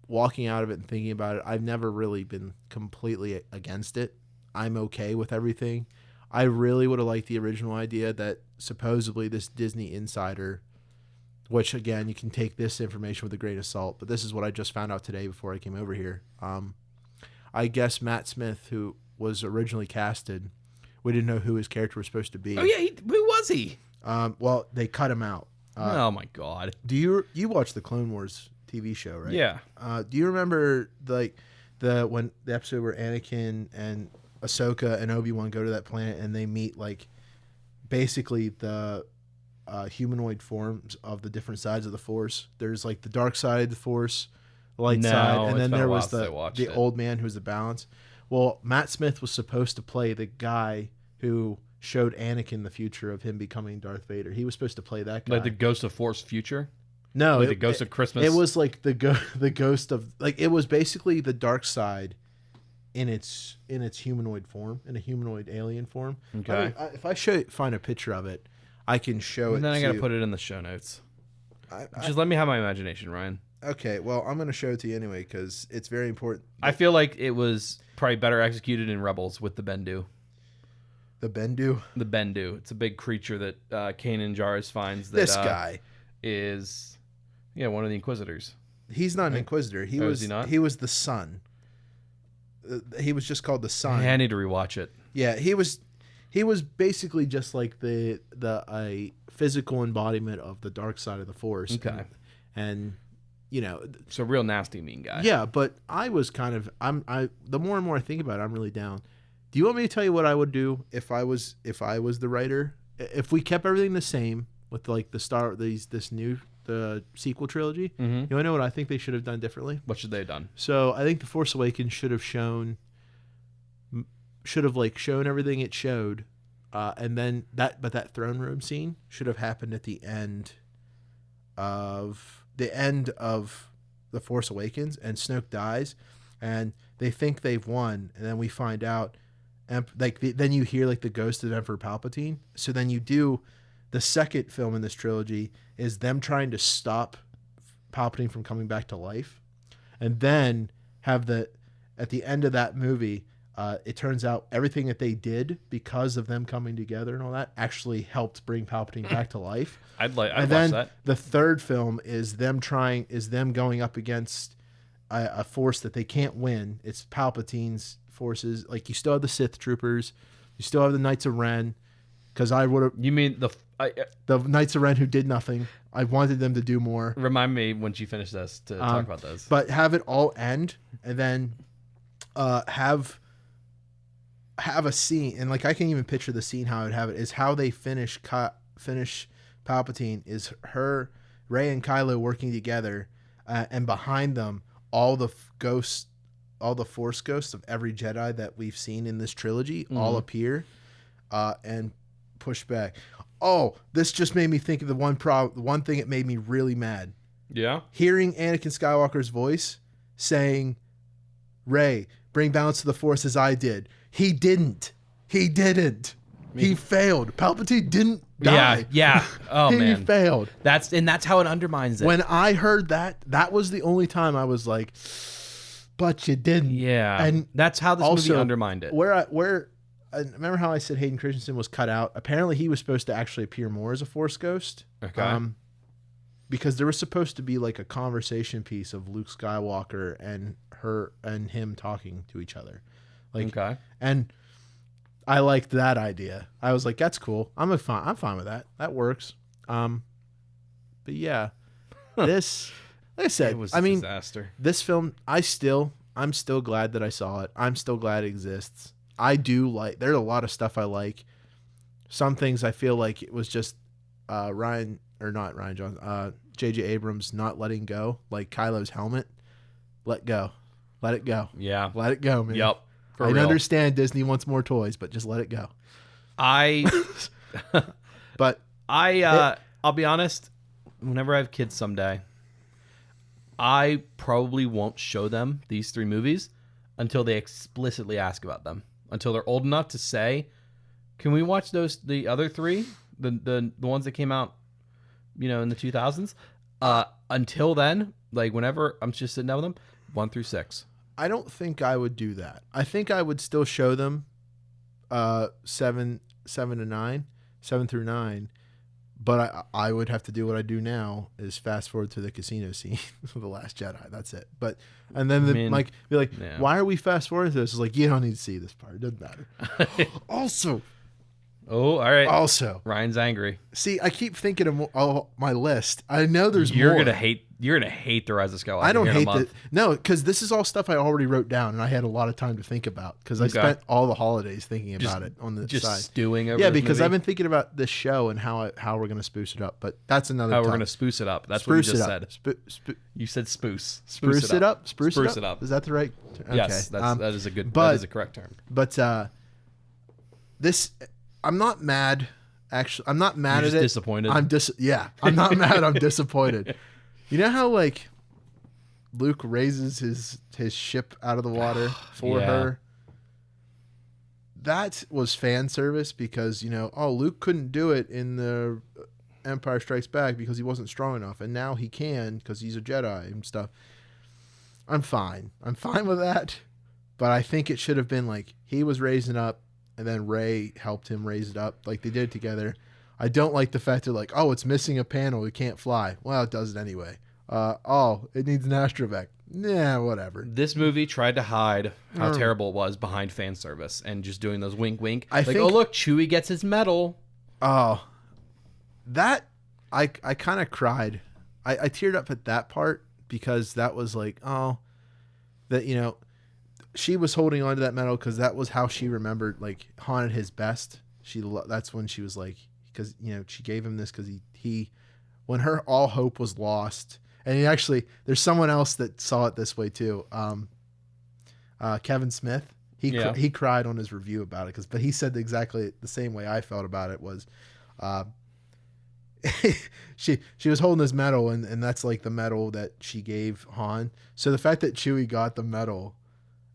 walking out of it and thinking about it, I've never really been completely against it. I'm okay with everything. I really would have liked the original idea that supposedly this Disney insider, which again, you can take this information with a grain of salt, but this is what I just found out today before I came over here. I guess Matt Smith, who was originally casted, we didn't know who his character was supposed to be. Oh yeah, who was he? Well, they cut him out. Oh my god! Do you watch the Clone Wars TV show, right? Yeah. Do you remember the episode where Anakin and Ahsoka and Obi-Wan go to that planet and they meet like basically the humanoid forms of the different sides of the Force? There's like the dark side of the Force, the light side, and then there was the old man who's the balance. Well, Matt Smith was supposed to play the guy who showed Anakin the future of him becoming Darth Vader. He was supposed to play that guy. Like the Ghost of Force Future? No. Like the Ghost of Christmas? It was like the ghost of... Like, it was basically the dark side in its humanoid form, in a humanoid alien form. Okay. If I find a picture of it, I can show it and then I got to put it in the show notes. Just let me have my imagination, Ryan. Okay, well, I'm going to show it to you anyway because it's very important. I feel like it was probably better executed in Rebels with the Bendu. The Bendu? The Bendu. It's a big creature that Kanan Jarrus finds. That, this guy is, one of the Inquisitors. He's not an Inquisitor. Is he not? He was the son. He was just called the son. I need to rewatch it. Yeah, he was basically just like the physical embodiment of the dark side of the Force. Okay. And so real nasty mean guy. Yeah, but I was kind of the more and more I think about it, I'm really down. Do you want me to tell you what I would do if I was the writer? If we kept everything the same with like the sequel trilogy, mm-hmm. You want to know what I think they should have done differently? What should they have done? So I think The Force Awakens should have shown everything it showed, and then that throne room scene should have happened at the end of The Force Awakens, and Snoke dies, and they think they've won, and then we find out, then you hear like the ghost of Emperor Palpatine. So then you do the second film in this trilogy is them trying to stop Palpatine from coming back to life, and then have at the end of that movie, it turns out everything that they did because of them coming together and all that actually helped bring Palpatine back to life. I'd watch that. The third film is them going up against a force that they can't win. It's Palpatine's forces. Like, you still have the Sith troopers, you still have the Knights of Ren. Because I would have. You mean the Knights of Ren who did nothing? I wanted them to do more. Remind me once you finish this to talk about those. But have it all end, and then have a scene, and like I can even picture the scene how I would have it is how they finish Palpatine is Rey and Kylo working together, and behind them all the Force ghosts of every Jedi that we've seen in this trilogy all appear, and push back. Oh, this just made me think of the one thing that made me really mad. Yeah, hearing Anakin Skywalker's voice saying, "Rey, bring balance to the Force as I did." He didn't. He failed. Palpatine didn't die. Yeah. Oh, man. He failed. That's how it undermines it. When I heard that was the only time I was like, but you didn't. Yeah. And that's how this movie undermined it. Remember how I said Hayden Christensen was cut out? Apparently he was supposed to actually appear more as a Force ghost. Okay. because there was supposed to be like a conversation piece of Luke Skywalker and her and him talking to each other. Like, Okay. and I liked that idea. I was like, that's cool. I'm fine with that. That works. But yeah, this, like I said, It was I a mean, disaster. this film, I'm still glad that I saw it. I'm still glad it exists. I do like, there's a lot of stuff I like. Some things I feel like it was just J.J. Abrams not letting go, like Kylo's helmet. Let go. Let it go. Yeah. Let it go, man. Yep. For I real. understand Disney wants more toys, but just let it go. But I'll be honest, whenever I have kids someday, I probably won't show them these 3 movies until they explicitly ask about them. Until they're old enough to say, "Can we watch the other 3? The ones that came out, in the 2000s?" Until then, like whenever I'm just sitting down with them, 1 through 6. I don't think I would do that. I think I would still show them 7 through 9, but I would have to do what I do now is fast forward to the casino scene of The Last Jedi. That's it. But and then be like, yeah. Why are we fast forwarding to this? It's like, you don't need to see this part. It doesn't matter. Also, all right. Also, Ryan's angry. See, I keep thinking of my list. I know there's You're more. You're gonna hate The Rise of Skywalker. I don't hate it. No, because this is all stuff I already wrote down, and I had a lot of time to think about because I spent all the holidays thinking about it on the side. Stewing over. Yeah, this because movie. I've been thinking about this show and how we're gonna spruce it up. But that's another. How we're time. gonna spruce it up. That's what you just said. You said spruce. Spruce it up. Spruce it up. Is that the right? Okay. Yes, that is a good. But, that is a correct term. But this, I'm not mad. Actually, I'm not mad You're at it. Disappointed. I'm not mad. I'm disappointed. You know how like Luke raises his ship out of the water for her? That was fan service because, Luke couldn't do it in the Empire Strikes Back because he wasn't strong enough. And now he can because he's a Jedi and stuff. I'm fine. I'm fine with that. But I think it should have been like he was raising up and then Rey helped him raise it up like they did together. I don't like the fact they're like, oh, it's missing a panel. It can't fly. Well, it does it anyway. It needs an astrovac. Nah, whatever. This movie tried to hide how terrible it was behind fan service and just doing those wink wink. Oh look, Chewie gets his medal. Oh, that I kind of cried. I teared up at that part because that was like, she was holding on to that medal because that was how she remembered like Han at his best. That's when she was like, because she gave him this because he when her all hope was lost. And actually, there's someone else that saw it this way too. Kevin Smith. He cried on his review about it but he said exactly the same way I felt about it was, she was holding this medal and that's like the medal that she gave Han. So the fact that Chewie got the medal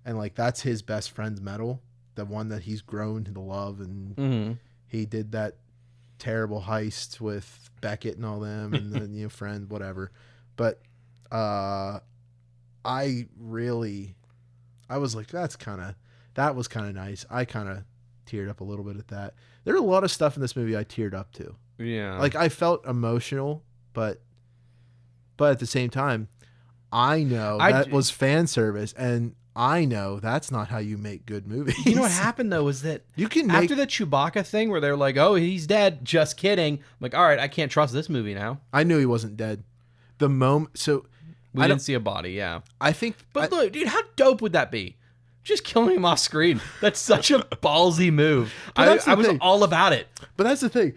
and like that's his best friend's medal, the one that he's grown to love, and he did that terrible heist with Beckett and all them and the friend whatever. But I was like, that was kind of nice. I kind of teared up a little bit at that. There are a lot of stuff in this movie I teared up to. Yeah. Like I felt emotional, but at the same time, I know that was fan service, and I know that's not how you make good movies. You know what happened though is that after the Chewbacca thing where they're like, oh, he's dead. Just kidding. I'm like, all right, I can't trust this movie now. I knew he wasn't dead. The moment, so we didn't see a body. Yeah, I think. But look, dude, how dope would that be? Just killing him off screen. That's such a ballsy move. I was all about it. But that's the thing.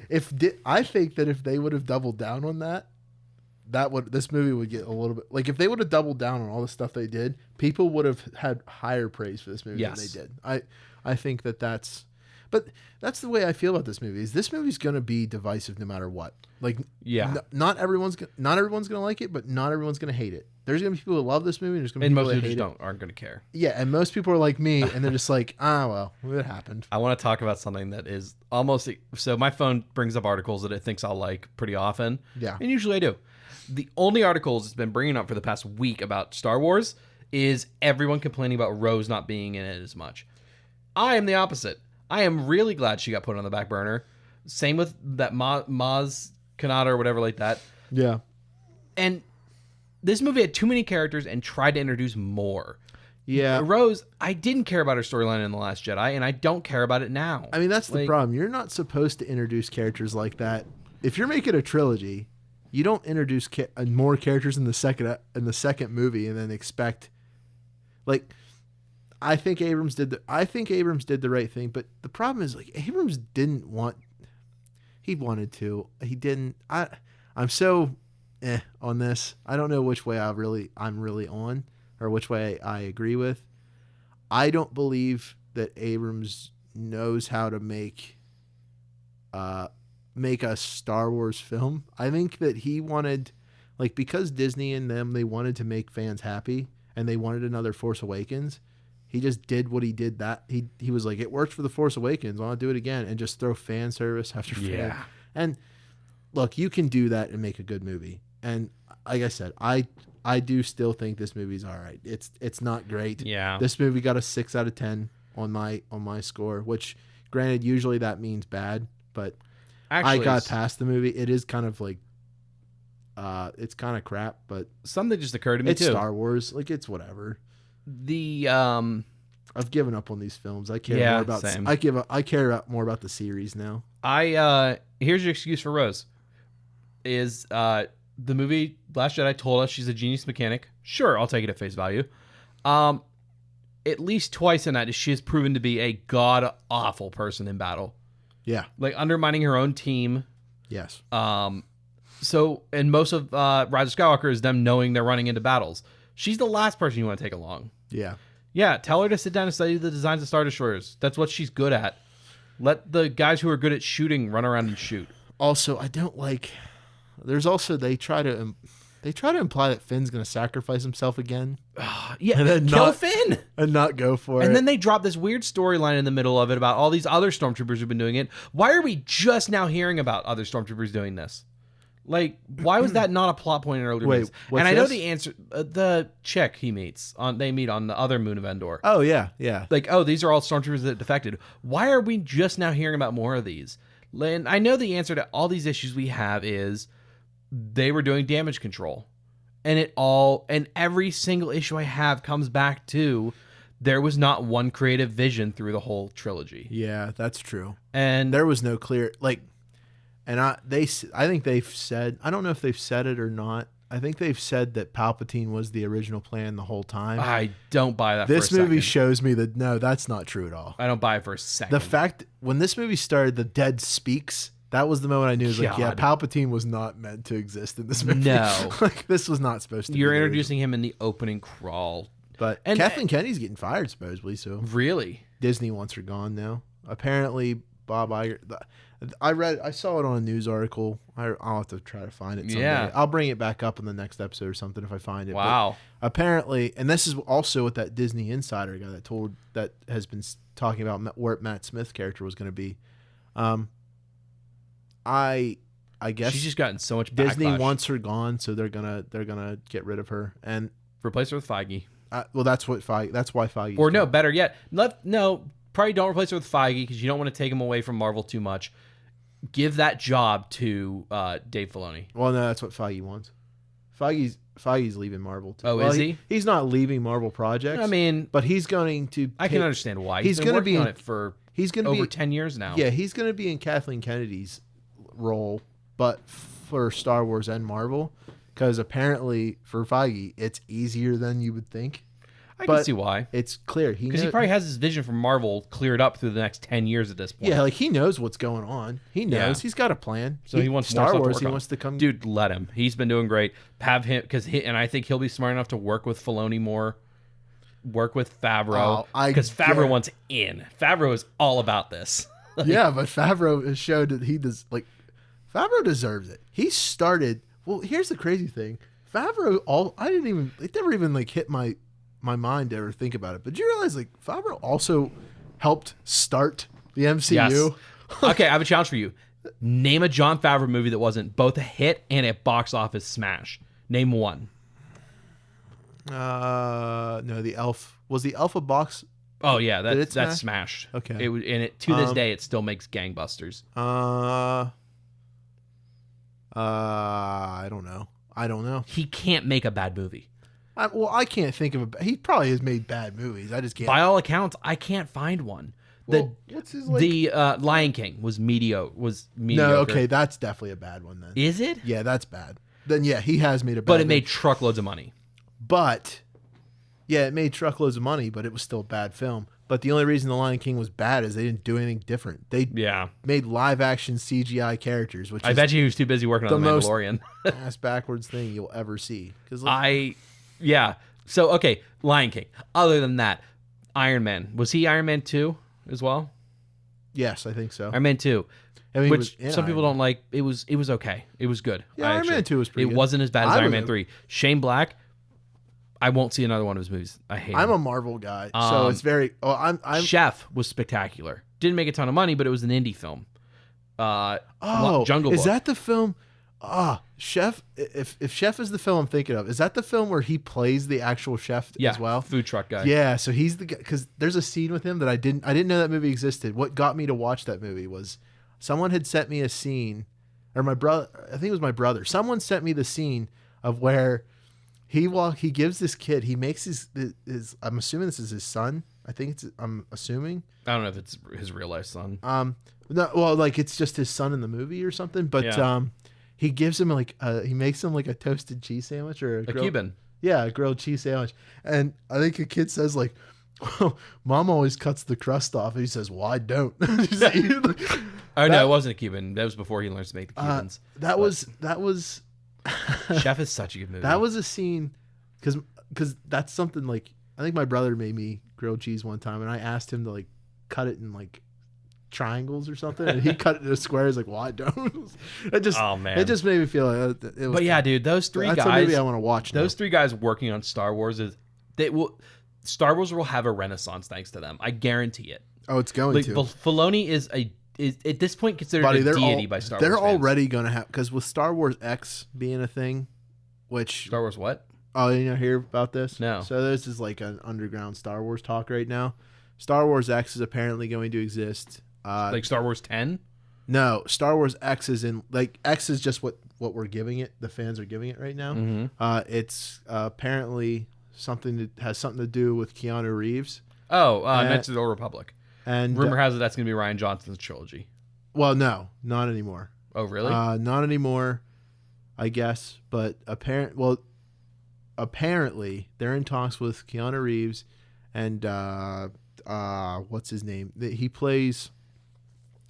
I think that if they would have doubled down on that, this movie would get a little bit like if they would have doubled down on all the stuff they did, people would have had higher praise for this movie than they did. I think that's. But that's the way I feel about this movie. Is this movie's going to be divisive no matter what? Like, not everyone's going to like it, but not everyone's going to hate it. There's going to be people who love this movie, and there's going to be people who hate it. Aren't going to care. Yeah, and most people are like me, and they're just like, well, it happened. I want to talk about something that is almost so. My phone brings up articles that it thinks I'll like pretty often. Yeah, and usually I do. The only articles it's been bringing up for the past week about Star Wars is everyone complaining about Rose not being in it as much. I am the opposite. I am really glad she got put on the back burner. Same with that Maz Kanata or whatever like that. Yeah. And this movie had too many characters and tried to introduce more. Yeah. Rose, I didn't care about her storyline in The Last Jedi, and I don't care about it now. I mean, that's the problem. You're not supposed to introduce characters like that. If you're making a trilogy, you don't introduce more characters in the second movie and then expect, like, I think Abrams did the right thing, but the problem is, like, Abrams didn't want. He wanted to. He didn't. I'm so on this. I don't know which way I'm really on, or which way I agree with. I don't believe that Abrams knows how to make a Star Wars film. I think that he wanted, like, because Disney and them, they wanted to make fans happy and they wanted another Force Awakens. He just did what he did. That he was like, it worked for the Force Awakens, I'll do it again, and just throw fan service after fan. Yeah. And look, you can do that and make a good movie. And like I said, I do still think this movie's all right. It's not great. Yeah. This movie got a 6 out of 10 on my score, which, granted, usually that means bad, but Actually, I got past the movie. It is kind of like, it's kind of crap, but something just occurred to me it's too. Star Wars. Like, it's whatever. I've given up on these films. I care more about. Same. I care more about the series now. Here's your excuse for Rose. Is the movie Last Jedi told us she's a genius mechanic? Sure, I'll take it at face value. At least twice in that she has proven to be a god awful person in battle. Yeah, like undermining her own team. Yes. So, and most of Rise of Skywalker is them knowing they're running into battles. She's the last person you want to take along. Yeah. Yeah, tell her to sit down and study the designs of Star Destroyers. That's what she's good at. Let the guys who are good at shooting run around and shoot. Also, I don't like. There's also they try to imply that Finn's going to sacrifice himself again. Yeah, and then kill Finn and not go for it. And then they drop this weird storyline in the middle of it about all these other stormtroopers who've been doing it. Why are we just now hearing about other stormtroopers doing this? Like, why was that not a plot point in earlier movies? And I know the answer. The chick they meet on the other moon of Endor. Oh yeah, yeah. Like, oh, these are all stormtroopers that defected. Why are we just now hearing about more of these? And I know the answer to all these issues we have is they were doing damage control, and every single issue I have comes back to there was not one creative vision through the whole trilogy. Yeah, that's true. And there was no clear And I think they've said, I don't know if they've said it or not. I think they've said that Palpatine was the original plan the whole time. I don't buy that. This movie shows me that no, that's not true at all. I don't buy it for a second. The fact when this movie started, the dead speaks. That was the moment I knew. It was like, yeah, Palpatine was not meant to exist in this movie. No, like this was not supposed to. You're introducing him in the opening crawl, but Kathleen Kennedy's getting fired supposedly. So really, Disney wants her gone now. Apparently, Bob Iger. I saw it on a news article. I'll have to try to find it someday. Yeah. I'll bring it back up in the next episode or something if I find it. Wow. But apparently, and this is also what that Disney insider guy that has been talking about where Matt Smith's character was going to be. I guess she's just gotten so much backlash. Disney wants her gone, so they're gonna get rid of her and replace her with Feige. Well, that's why Feige. Or no, better yet, probably don't replace her with Feige because you don't want to take him away from Marvel too much. Give that job to Dave Filoni. Well, no, that's what Feige wants. Feige's leaving Marvel too. Oh, is he? He's not leaving Marvel projects. I mean, but he's going to. I can understand why. He's going to be on it for. He's going to over be 10 years now. Yeah, he's going to be in Kathleen Kennedy's role, but for Star Wars and Marvel, because apparently for Feige, it's easier than you would think. I can see why. It's clear because he probably has his vision from Marvel cleared up through the next 10 years at this point. Yeah, like he knows what's going on. He knows he's got a plan. So he wants Star more Wars. He wants to come. Dude, let him. He's been doing great. Have him and I think he'll be smart enough to work with Filoni more. Work with Favreau because Favreau wants in. Favreau is all about this. Yeah, but Favreau has showed that he does. Like Favreau deserves it. He started. Well, here's the crazy thing. Favreau. It never even like hit my mind to ever think about it. But did you realize like Favreau also helped start the MCU? Yes. Okay, I have a challenge for you. Name a Jon Favreau movie that wasn't both a hit and a box office smash. Name one. No, the Elf was the Elf a box. Oh yeah, that's smashed. Okay, it to this day it still makes gangbusters. I don't know. I don't know. He can't make a bad movie. I can't think of he probably has made bad movies. I just can't. By all accounts, I can't find one. What's his like? The Lion King was mediocre. No, okay, that's definitely a bad one then. Is it? Yeah, that's bad. Then yeah, he has made a bad. But it made truckloads of money. But yeah, it made truckloads of money, but it was still a bad film. But the only reason The Lion King was bad is they didn't do anything different. They made live action CGI characters, which I bet you he was too busy working on The Mandalorian. ass backwards thing you'll ever see. So okay, Lion King. Other than that, Iron Man. Was he Iron Man 2 as well? Yes, I think so. Iron Man 2. I mean, which some people don't like. It was okay. It was good. Yeah, Iron Man 2 was pretty good. It wasn't as bad as Iron Man 3. Shane Black, I won't see another one of his movies. I hate him. I'm a Marvel guy, so it's very... I'm Chef was spectacular. Didn't make a ton of money, but it was an indie film. Jungle Book. Is that the film... Chef... If Chef is the film I'm thinking of, is that the film where he plays the actual chef as well? Food truck guy. Yeah, so he's the guy... Because there's a scene with him that I didn't know that movie existed. What got me to watch that movie was someone had sent me a scene, or my brother... I think it was my brother. Someone sent me the scene of where... He gives this kid, he makes his I'm assuming this is his son. I'm assuming. I don't know if it's his real life son. No, well, like it's just his son in the movie or something. But he gives him he makes him like a toasted cheese sandwich or a Cuban. Yeah, a grilled cheese sandwich. And I think a kid says like, well, Mom always cuts the crust off. And he says, well, I don't. Oh no, it wasn't a Cuban. That was before he learned to make the Cubans. That was. Chef is such a good movie. That was a scene because that's something like I think my brother made me grilled cheese one time and I asked him to like cut it in like triangles or something and he cut it in squares like, well, I don't. It just made me feel like it was. But yeah, dude, those three that's guys. That's a movie I want to watch. Those three guys working on Star Wars Star Wars will have a renaissance thanks to them. I guarantee it. Oh, it's going to. Filoni is at this point considered a deity by Star Wars They're fans. already going to have, because with Star Wars X being a thing, which... Star Wars what? Oh, you don't hear about this? No. So this is like an underground Star Wars talk right now. Star Wars X is apparently going to exist. Like Star Wars 10? No, Star Wars X is in... Like, X is just what we're giving it. The fans are giving it right now. Mm-hmm. It's apparently something that has something to do with Keanu Reeves. Oh, Knights of the Old Republic. And rumor has it that's going to be Rian Johnson's trilogy. Well, no, not anymore. Oh, really? Not anymore, I guess. But apparently they're in talks with Keanu Reeves and what's his name? He plays.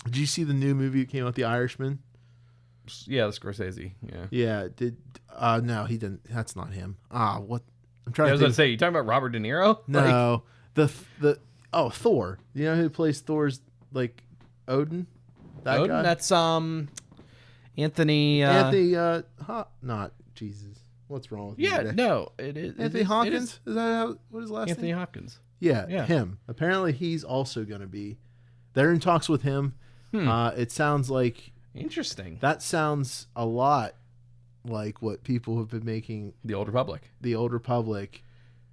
Did you see the new movie that came out, The Irishman? Yeah, the Scorsese. Yeah. Yeah. No, he didn't. That's not him. What? I'm trying. I was going to say, you talking about Robert De Niro? No, Thor. You know who plays Thor's like Odin? Odin? Guy? That's Anthony. Not Jesus. What's wrong with yeah, me? No, it is Anthony Hopkins. Is that what his last Anthony name? Hopkins. Yeah, him. Apparently, he's also going to be. They're in talks with him. It sounds like interesting. That sounds a lot like what people have been making. The Old Republic.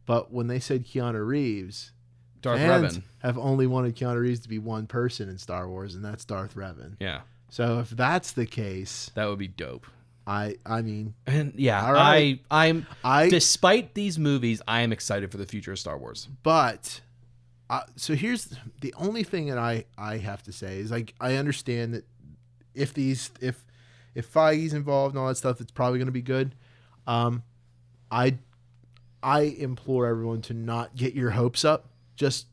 But when they said Keanu Reeves. Darth fans Revan have only wanted Keanu Reeves to be one person in Star Wars, and that's Darth Revan. Yeah. So if that's the case, that would be dope. I mean, and yeah, right. I'm despite these movies, I am excited for the future of Star Wars. But so here's the only thing that I have to say is like I understand that if Feige's involved and all that stuff, it's probably going to be good. I implore everyone to not get your hopes up. Just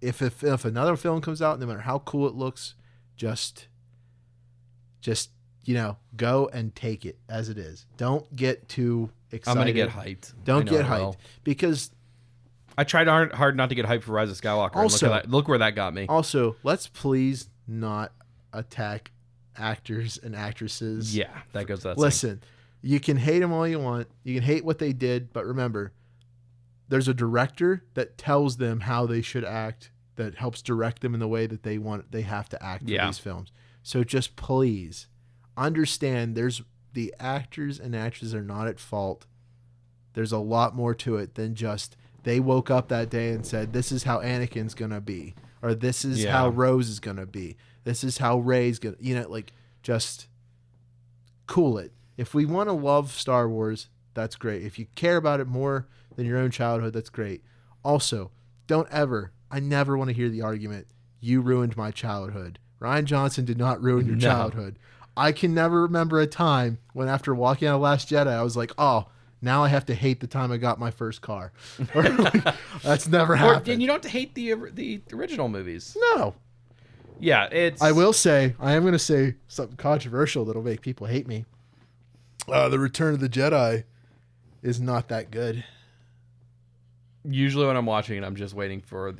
if another film comes out, no matter how cool it looks, just go and take it as it is. Don't get too excited. I'm gonna get hyped. Don't get hyped because I tried hard not to get hyped for Rise of Skywalker. Also, and look where that got me. Also, let's please not attack actors and actresses. Yeah, that goes without saying. Listen, you can hate them all you want. You can hate what they did, but remember. There's a director that tells them how they should act, that helps direct them in the way that they have to act for these films. So just please understand the actors and actresses are not at fault. There's a lot more to it than just they woke up that day and said, this is how Anakin's going to be, or this is how Rose is going to be. This is how Rey's going to, just cool it. If we want to love Star Wars, that's great. If you care about it more than your own childhood, that's great. Also, I never want to hear the argument, you ruined my childhood. Rian Johnson did not ruin your childhood. I can never remember a time when after walking out of Last Jedi, I was like, oh, now I have to hate the time I got my first car. Or, like, that's never happened. And you don't have to hate the original movies. No. Yeah, it's... I will say, I am going to say something controversial that'll make people hate me. The Return of the Jedi is not that good. Usually when I'm watching it, I'm just waiting for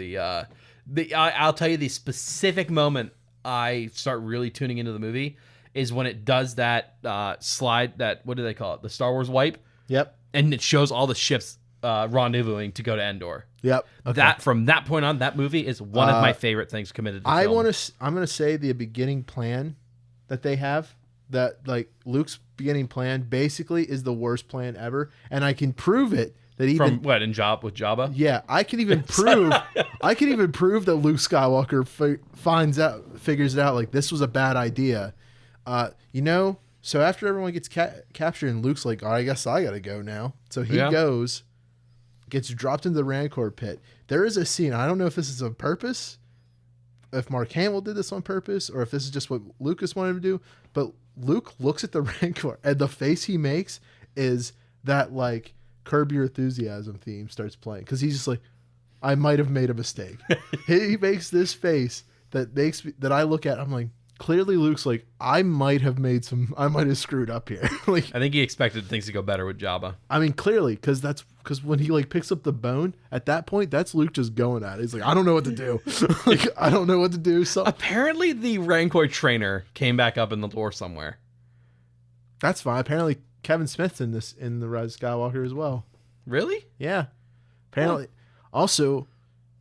I'll tell you the specific moment I start really tuning into the movie is when it does that slide, what do they call it? The Star Wars wipe. Yep. And it shows all the ships rendezvousing to go to Endor. Yep. Okay. That from that point on, that movie is one of my favorite things committed to film. I'm going to say the beginning plan that they have, that like Luke's beginning plan basically is the worst plan ever, and I can prove it. That even from what with Jabba? Yeah, I can even prove that Luke Skywalker figures it out like this was a bad idea. So after everyone gets captured and Luke's like, oh, I guess I gotta go now. So he goes, gets dropped into the Rancor pit. There is a scene. I don't know if this is on purpose, if Mark Hamill did this on purpose, or if this is just what Lucas wanted to do. But Luke looks at the Rancor and the face he makes is that like Curb Your Enthusiasm theme starts playing because he's just like, I might have made a mistake. He makes this face that I look at. I'm like, clearly Luke's like, I might have screwed up here. Like, I think he expected things to go better with Jabba. I mean, clearly, because when he like picks up the bone at that point, that's Luke just going at it. He's like, I don't know what to do. Like, I don't know what to do. So apparently the Rancor trainer came back up in the lore somewhere. That's fine. Apparently Kevin Smith's in the Rise of Skywalker as well. Really? Yeah. Apparently. Also,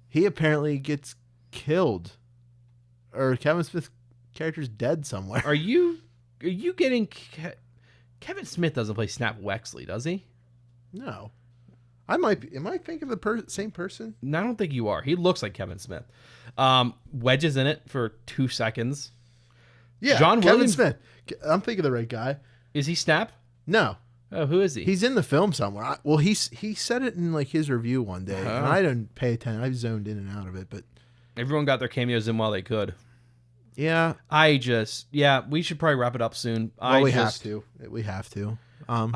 he apparently gets killed. Or Kevin Smith's character's dead somewhere. Are you getting... Kevin Smith doesn't play Snap Wexley, does he? No. I might be. Am I thinking of the same person? No, I don't think you are. He looks like Kevin Smith. Wedge is in it for 2 seconds. Yeah, Kevin Smith. I'm thinking of the right guy. Is he Snap? No. Oh, who is he? He's in the film somewhere. He said it in like his review one day, and I didn't pay attention. I zoned in and out of it, but everyone got their cameos in while they could. Yeah. We should probably wrap it up soon. We have to. I'm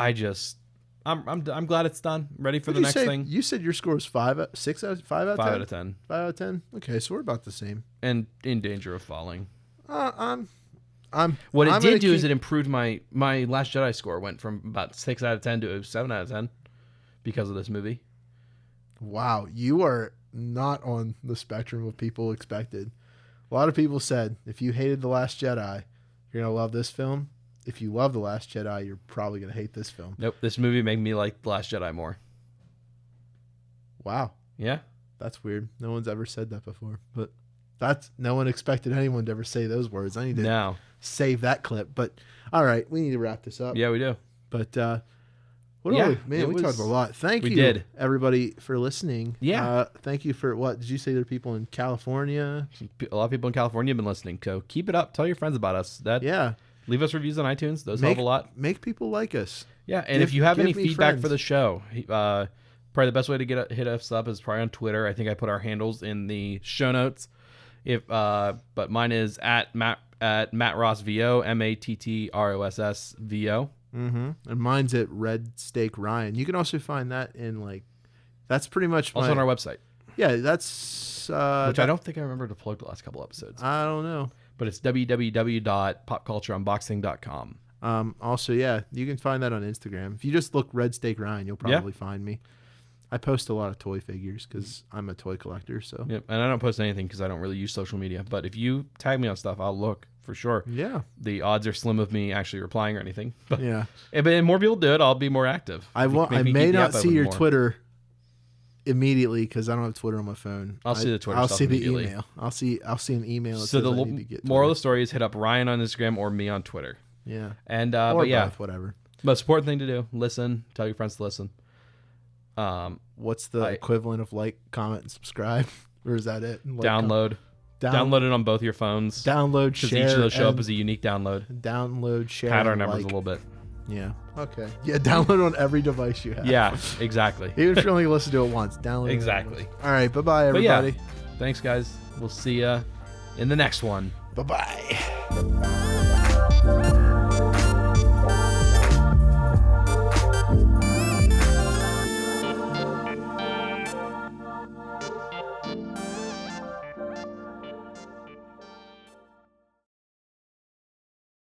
glad it's done. Ready for the next thing. You said your score was 5 out of 10? 5 out of 10. 5 out of 10. Okay, so we're about the same. And in danger of falling. What it did do is it improved my Last Jedi score. Went from about 6 out of 10 to 7 out of 10 because of this movie. Wow, you are not on the spectrum of people expected. A lot of people said if you hated The Last Jedi, you're gonna love this film. If you love The Last Jedi, you're probably gonna hate this film. Nope, this movie made me like The Last Jedi more. Wow. Yeah, that's weird. No one's ever said that before, but no one expected anyone to ever say those words. I need to save that clip. But all right, we need to wrap this up. Yeah, we do. But we talked a lot. Thank you, everybody, for listening. Yeah. Thank you for what did you say? There are people in California. A lot of people in California have been listening. So keep it up. Tell your friends about us. Leave us reviews on iTunes. Those help a lot. Make people like us. Yeah, and if you have any feedback for the show, probably the best way to hit us up is probably on Twitter. I think I put our handles in the show notes. But mine is at Matt Ross VO, MATTROSS Mm-hmm. And mine's at Red Steak Ryan. You can also find that in that's pretty much also on our website. Yeah, that's which I don't think I remember to plug the last couple episodes. I don't know, but it's www.popcultureunboxing.com. Also, yeah, you can find that on Instagram. If you just look Red Steak Ryan, you'll probably find me. I post a lot of toy figures because I'm a toy collector. So yep, and I don't post anything because I don't really use social media. But if you tag me on stuff, I'll look for sure. Yeah, the odds are slim of me actually replying or anything. But yeah, but more people do it, I'll be more active. I may not see your Twitter immediately because I don't have Twitter on my phone. I'll see the Twitter. I'll see the email. I'll see an email. So the moral of the story is hit up Ryan on Instagram or me on Twitter. Yeah, and or both, whatever. Most important thing to do: listen. Tell your friends to listen. What's the equivalent of like, comment, and subscribe? Or is that it? Download. Download it on both your phones. Download, share. Because each of those show up as a unique download. Download, share. Pad our numbers a little bit. Yeah. Okay. Yeah. Download on every device you have. Yeah, exactly. Even if you only listen to it once, download it. Exactly. All right. Bye-bye, But yeah, everybody. thanks, guys. We'll see ya in the next one. Bye-bye.